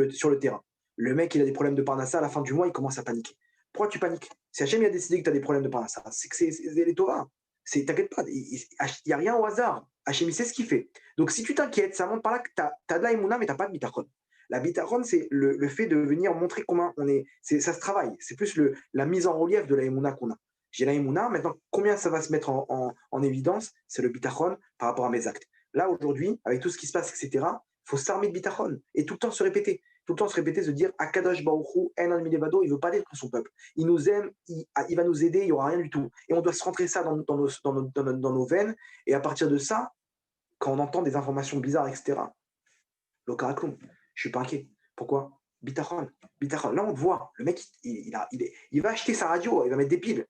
sur le terrain. Le mec, il a des problèmes de parnassa, à la fin du mois, il commence à paniquer. Pourquoi tu paniques? Si Hachem a décidé que tu as des problèmes de parnassa, c'est que c'est les Torah. T'inquiète pas, il n'y a rien au hasard. Hachem, il sait ce qu'il fait. Donc si tu t'inquiètes, ça montre par là que tu as de la Emouna, mais tu n'as pas de bitachon. La bitachon, c'est le fait de venir montrer comment on est. Ça se travaille. C'est plus la mise en relief de la émouna qu'on a. J'ai la émouna, maintenant, combien ça va se mettre en évidence? C'est le bitachon par rapport à mes actes. Là, aujourd'hui, avec tout ce qui se passe, etc., il faut s'armer de bitachon et tout le temps se répéter. Tout le temps se répéter, se dire Akadosh Baruchou, En Milevado, il ne veut pas détruire son peuple. Il nous aime, il va nous aider, il n'y aura rien du tout. Et on doit se rentrer ça dans nos veines. Et à partir de ça, quand on entend des informations bizarres, etc., le Karakloum, je ne suis pas inquiet. Pourquoi? Bitachon. Bitachon. Là, on te voit. Le mec, il va acheter sa radio, il va mettre des piles.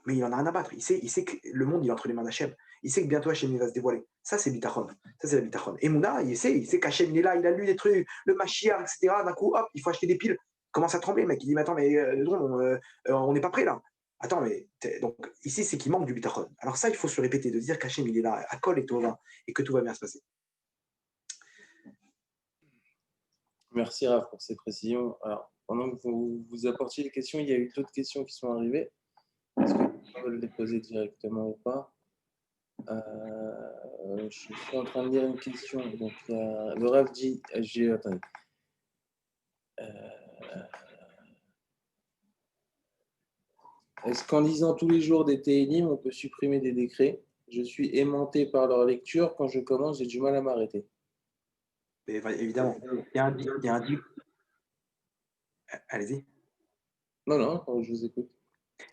Mais il en a rien à battre. Il sait que le monde il est entre les mains d'Hachem. Il sait que bientôt Hachem il va se dévoiler. Ça, c'est bitachon. Ça, c'est la bitachon. Et Mouna, il sait qu'Hachem il est là, il a lu des trucs, le Mashiach, etc. D'un coup, hop, il faut acheter des piles. Il commence à trembler, le mec. Il dit, mais attends, mais on n'est pas prêt là. Attends, mais donc ici, c'est qu'il manque du bitachon. Alors ça, il faut se répéter, de dire qu'Hachem il est là, à col et tout va, et que tout va bien se passer. Merci Raph pour ces précisions. Alors, pendant que vous apportiez les questions, il y a eu d'autres questions qui sont arrivées. Est-ce que vous pouvez les poser directement ou pas? Je suis en train de lire une question. Donc, le Raph dit, attendez. Est-ce qu'en lisant tous les jours des Télim, on peut supprimer des décrets? Je suis aimanté par leur lecture. Quand je commence, j'ai du mal à m'arrêter. Mais, évidemment. Il y a un Allez-y. Non, je vous écoute.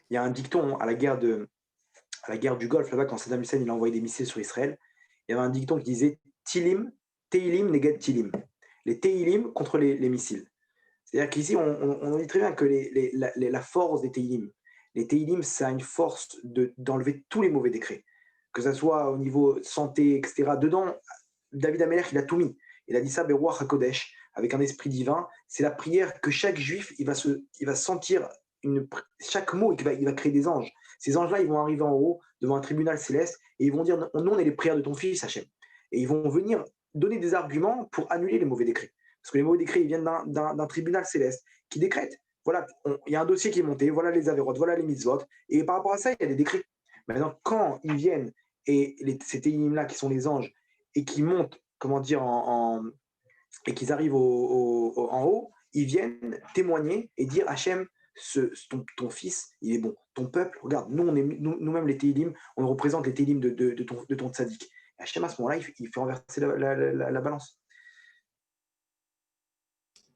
Il y a un dicton à la guerre du Golfe, là-bas, quand Saddam Hussein il a envoyé des missiles sur Israël, il y avait un dicton qui disait Tilim, Teilim, Negat Tilim. Les Teilim contre les missiles. C'est-à-dire qu'ici, on dit très bien que la force des Teilim, les Teilim, ça a une force d'enlever tous les mauvais décrets, que ce soit au niveau santé, etc. Dedans, David Amelech, il a tout mis. Il a dit ça, Beruach HaKodesh, avec un esprit divin. C'est la prière que chaque juif, il va sentir chaque mot, il va créer des anges. Ces anges-là, ils vont arriver en haut, devant un tribunal céleste, et ils vont dire, nous, on est les prières de ton fils, Hachem. Et ils vont venir donner des arguments pour annuler les mauvais décrets. Parce que les mauvais décrets, ils viennent d'un tribunal céleste qui décrète. Voilà, il y a un dossier qui est monté, voilà les avérotes, voilà les mitzvot. Et par rapport à ça, il y a des décrets. Maintenant, quand ils viennent, et ces télim-là, qui sont les anges, et qui montent, comment dire, et qu'ils arrivent en haut, ils viennent témoigner et dire Hachem, ton fils, il est bon. Ton peuple, regarde, nous-mêmes les Télim, on représente les Télim de ton tzaddik. Hachem, à ce moment-là, il fait renverser la balance.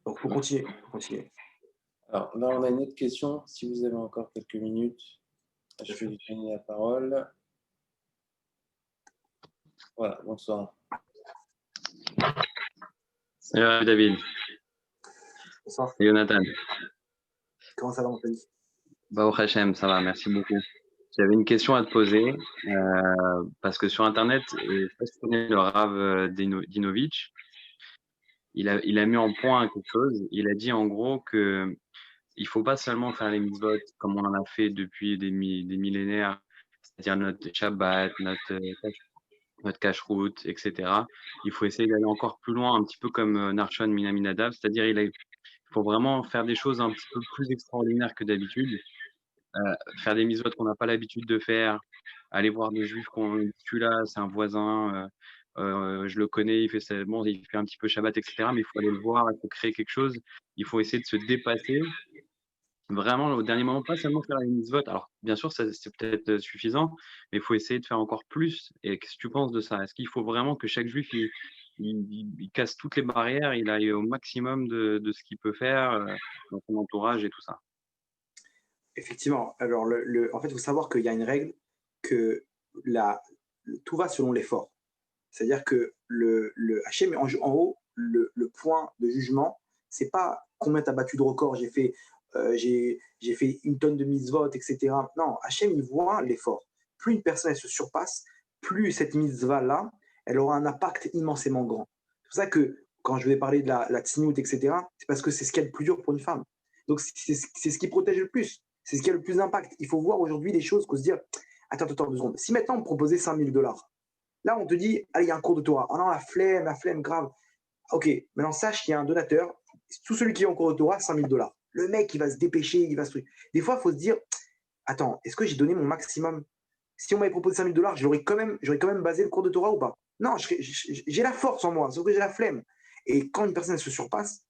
Donc, il faut continuer. Alors là, on a une autre question. Si vous avez encore quelques minutes, je vais lui donner la parole. Voilà, bonsoir. Salut David. Bonsoir. C'est Jonathan. Comment ça va, mon pays? Baruch Hashem, ça va, merci beaucoup. J'avais une question à te poser, parce que sur Internet, je sais pas si tu connais le Rav Dinovitch, il a mis en point quelque chose. Il a dit en gros que il faut pas seulement faire les mitzvot comme on en a fait depuis des millénaires, c'est-à-dire notre Shabbat, notre cache-route, etc. Il faut essayer d'aller encore plus loin, un petit peu comme Narshon Minaminadav, c'est-à-dire il faut vraiment faire des choses un petit peu plus extraordinaires que d'habitude, faire des mitzvot qu'on n'a pas l'habitude de faire, aller voir des juifs qu'on dit celui-là, c'est un voisin, je le connais, il fait un petit peu Shabbat, etc. Mais il faut aller le voir, il faut créer quelque chose, il faut essayer de se dépasser. Vraiment, au dernier moment, pas seulement faire une mitzvot. Alors, bien sûr, c'est peut-être suffisant, mais il faut essayer de faire encore plus. Et qu'est-ce que tu penses de ça? Est-ce qu'il faut vraiment que chaque juif, il casse toutes les barrières, il aille au maximum de ce qu'il peut faire dans son entourage et tout ça? Effectivement. Alors, en fait, il faut savoir qu'il y a une règle que tout va selon l'effort. C'est-à-dire que le Hachem, en haut, le point de jugement, c'est pas combien tu as battu de record, j'ai fait une tonne de mitzvot, etc. Non, Hachem, il voit l'effort. Plus une personne elle se surpasse, plus cette mitzvah-là, elle aura un impact immensément grand. C'est pour ça que quand je vais parler de la tsniout, etc., c'est parce que c'est ce qu'il y a de plus dur pour une femme. Donc, c'est ce qui protège le plus. C'est ce qui a le plus d'impact. Il faut voir aujourd'hui les choses, qu'on se dire, attends, 2 secondes. Si maintenant on me proposait $5,000, là, on te dit, allez, il y a un cours de Torah. Ah non, la flemme, grave. Ok, maintenant sache qu'il y a un donateur. Tout celui qui est en cours de Torah, $5,000. Le mec, il va se dépêcher, il va se truc. Des fois, il faut se dire, attends, est-ce que j'ai donné mon maximum? Si on m'avait proposé $5,000, j'aurais quand même basé le cours de Torah ou pas? Non, j'ai la force en moi, sauf que j'ai la flemme. Et quand une personne elle se surpasse,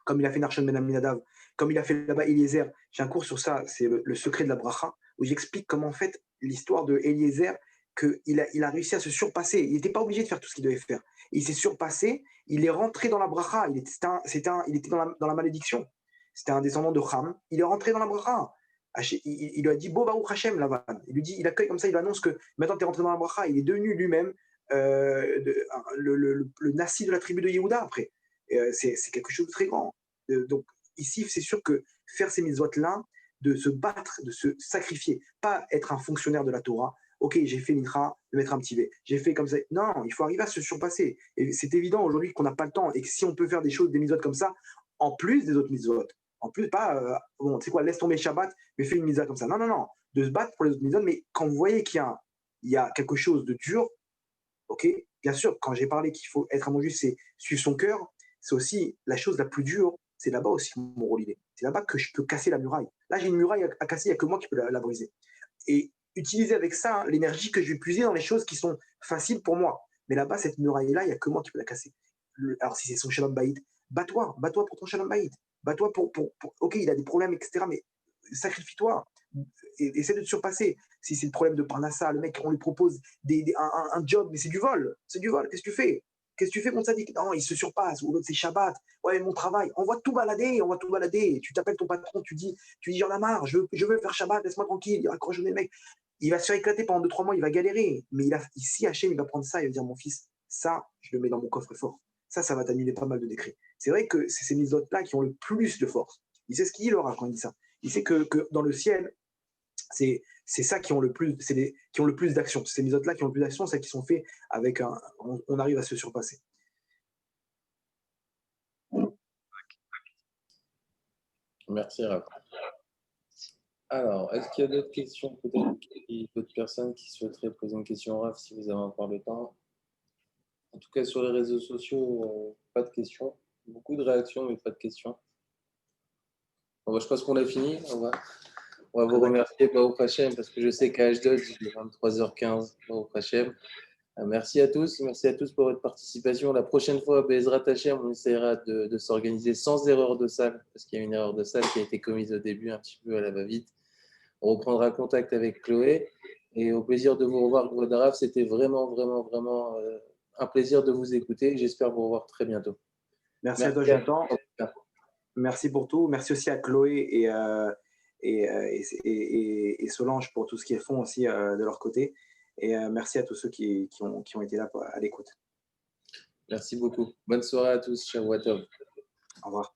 comme il a fait Narshon Ben Aminadav, comme il a fait là-bas Eliezer, j'ai un cours sur ça, c'est le secret de la bracha, où j'explique comment en fait l'histoire de Eliezer, qu'il a réussi à se surpasser. Il n'était pas obligé de faire tout ce qu'il devait faire. Il s'est surpassé, il est rentré dans la bracha, il était dans la malédiction. C'était un descendant de Ham, il est rentré dans la bracha. Il lui a dit Bo Baruch Hashem, Lavan. Il lui dit, il accueille comme ça, il annonce que maintenant tu es rentré dans la bracha, il est devenu lui-même le Nassi de la tribu de Yehuda après. C'est quelque chose de très grand. Donc ici, c'est sûr que faire ces mitzvot-là, de se battre, de se sacrifier, pas être un fonctionnaire de la Torah. Ok, j'ai fait l'Intra, de mettre un petit V. J'ai fait comme ça. Non, il faut arriver à se surpasser. Et c'est évident aujourd'hui qu'on n'a pas le temps et que si on peut faire des choses, des mitzvot comme ça, en plus des autres mitzvot, en plus, pas, bon, tu sais quoi, laisse tomber Shabbat, mais fais une mitzvah comme ça. Non, non, non. De se battre pour les autres mitzvot, mais quand vous voyez qu'il y a quelque chose de dur, ok, bien sûr, quand j'ai parlé qu'il faut être un bon juif, c'est suivre son cœur, c'est aussi la chose la plus dure, c'est là-bas aussi mon rôle il est. C'est là-bas que je peux casser la muraille. Là, j'ai une muraille à casser, il n'y a que moi qui peux la briser. Et utiliser avec ça l'énergie que je vais puiser dans les choses qui sont faciles pour moi. Mais là-bas, cette muraille-là, il n'y a que moi qui peux la casser. Alors, si c'est son shalom bayit, bats-toi pour ton shalom bayit. Bats-toi ok, il a des problèmes, etc., mais sacrifie-toi. Essaie de te surpasser. Si c'est le problème de Parnassa, le mec, on lui propose un job, mais c'est du vol. C'est du vol. Qu'est-ce que tu fais? Qu'est-ce que tu fais contre ça? Non, il se surpasse. Ou l'autre, c'est Shabbat. Ouais, mon travail. On va tout balader. On va tout balader. Tu t'appelles ton patron, tu dis j'en ai marre, je veux faire Shabbat, laisse-moi tranquille. Il raccroche le mec. Il va se faire éclater pendant 2-3 mois, il va galérer. Mais ici, Hachem, il va prendre ça, il va dire mon fils, ça, je le mets dans mon coffre-fort. Ça va t'annuler pas mal de décrets. C'est vrai que c'est ces mitzvot-là qui ont le plus de force. Il sait ce qu'il aura quand il dit ça. Il sait que dans le ciel, c'est ça qui ont le plus, qui ont le plus d'action. Ces mitzvot-là qui ont le plus d'action, c'est qui sont faits avec on arrive à se surpasser. Merci, Raph. Alors, est-ce qu'il y a d'autres questions, peut-être d'autres personnes qui souhaiteraient poser une question au Raph si vous avez encore le temps? En tout cas, sur les réseaux sociaux, pas de questions. Beaucoup de réactions, mais pas de questions. Bon, je pense qu'on a fini. On va vous remercier, Baruch Hashem, parce que je sais qu'à Ashdod, il est 23h15, Baruch Hashem. Merci à tous pour votre participation. La prochaine fois, Bezrat Hashem, on essaiera de s'organiser sans erreur de salle, parce qu'il y a une erreur de salle qui a été commise au début, un petit peu à la va-vite. On reprendra contact avec Chloé et au plaisir de vous revoir, Gvodaraf. C'était vraiment un plaisir de vous écouter. J'espère vous revoir très bientôt. Merci à toi, Jonathan. Merci pour tout. Merci aussi à Chloé et Solange pour tout ce qu'ils font aussi de leur côté. Et merci à tous ceux qui ont été là à l'écoute. Merci beaucoup. Bonne soirée à tous. Ciao, Watov. Au revoir.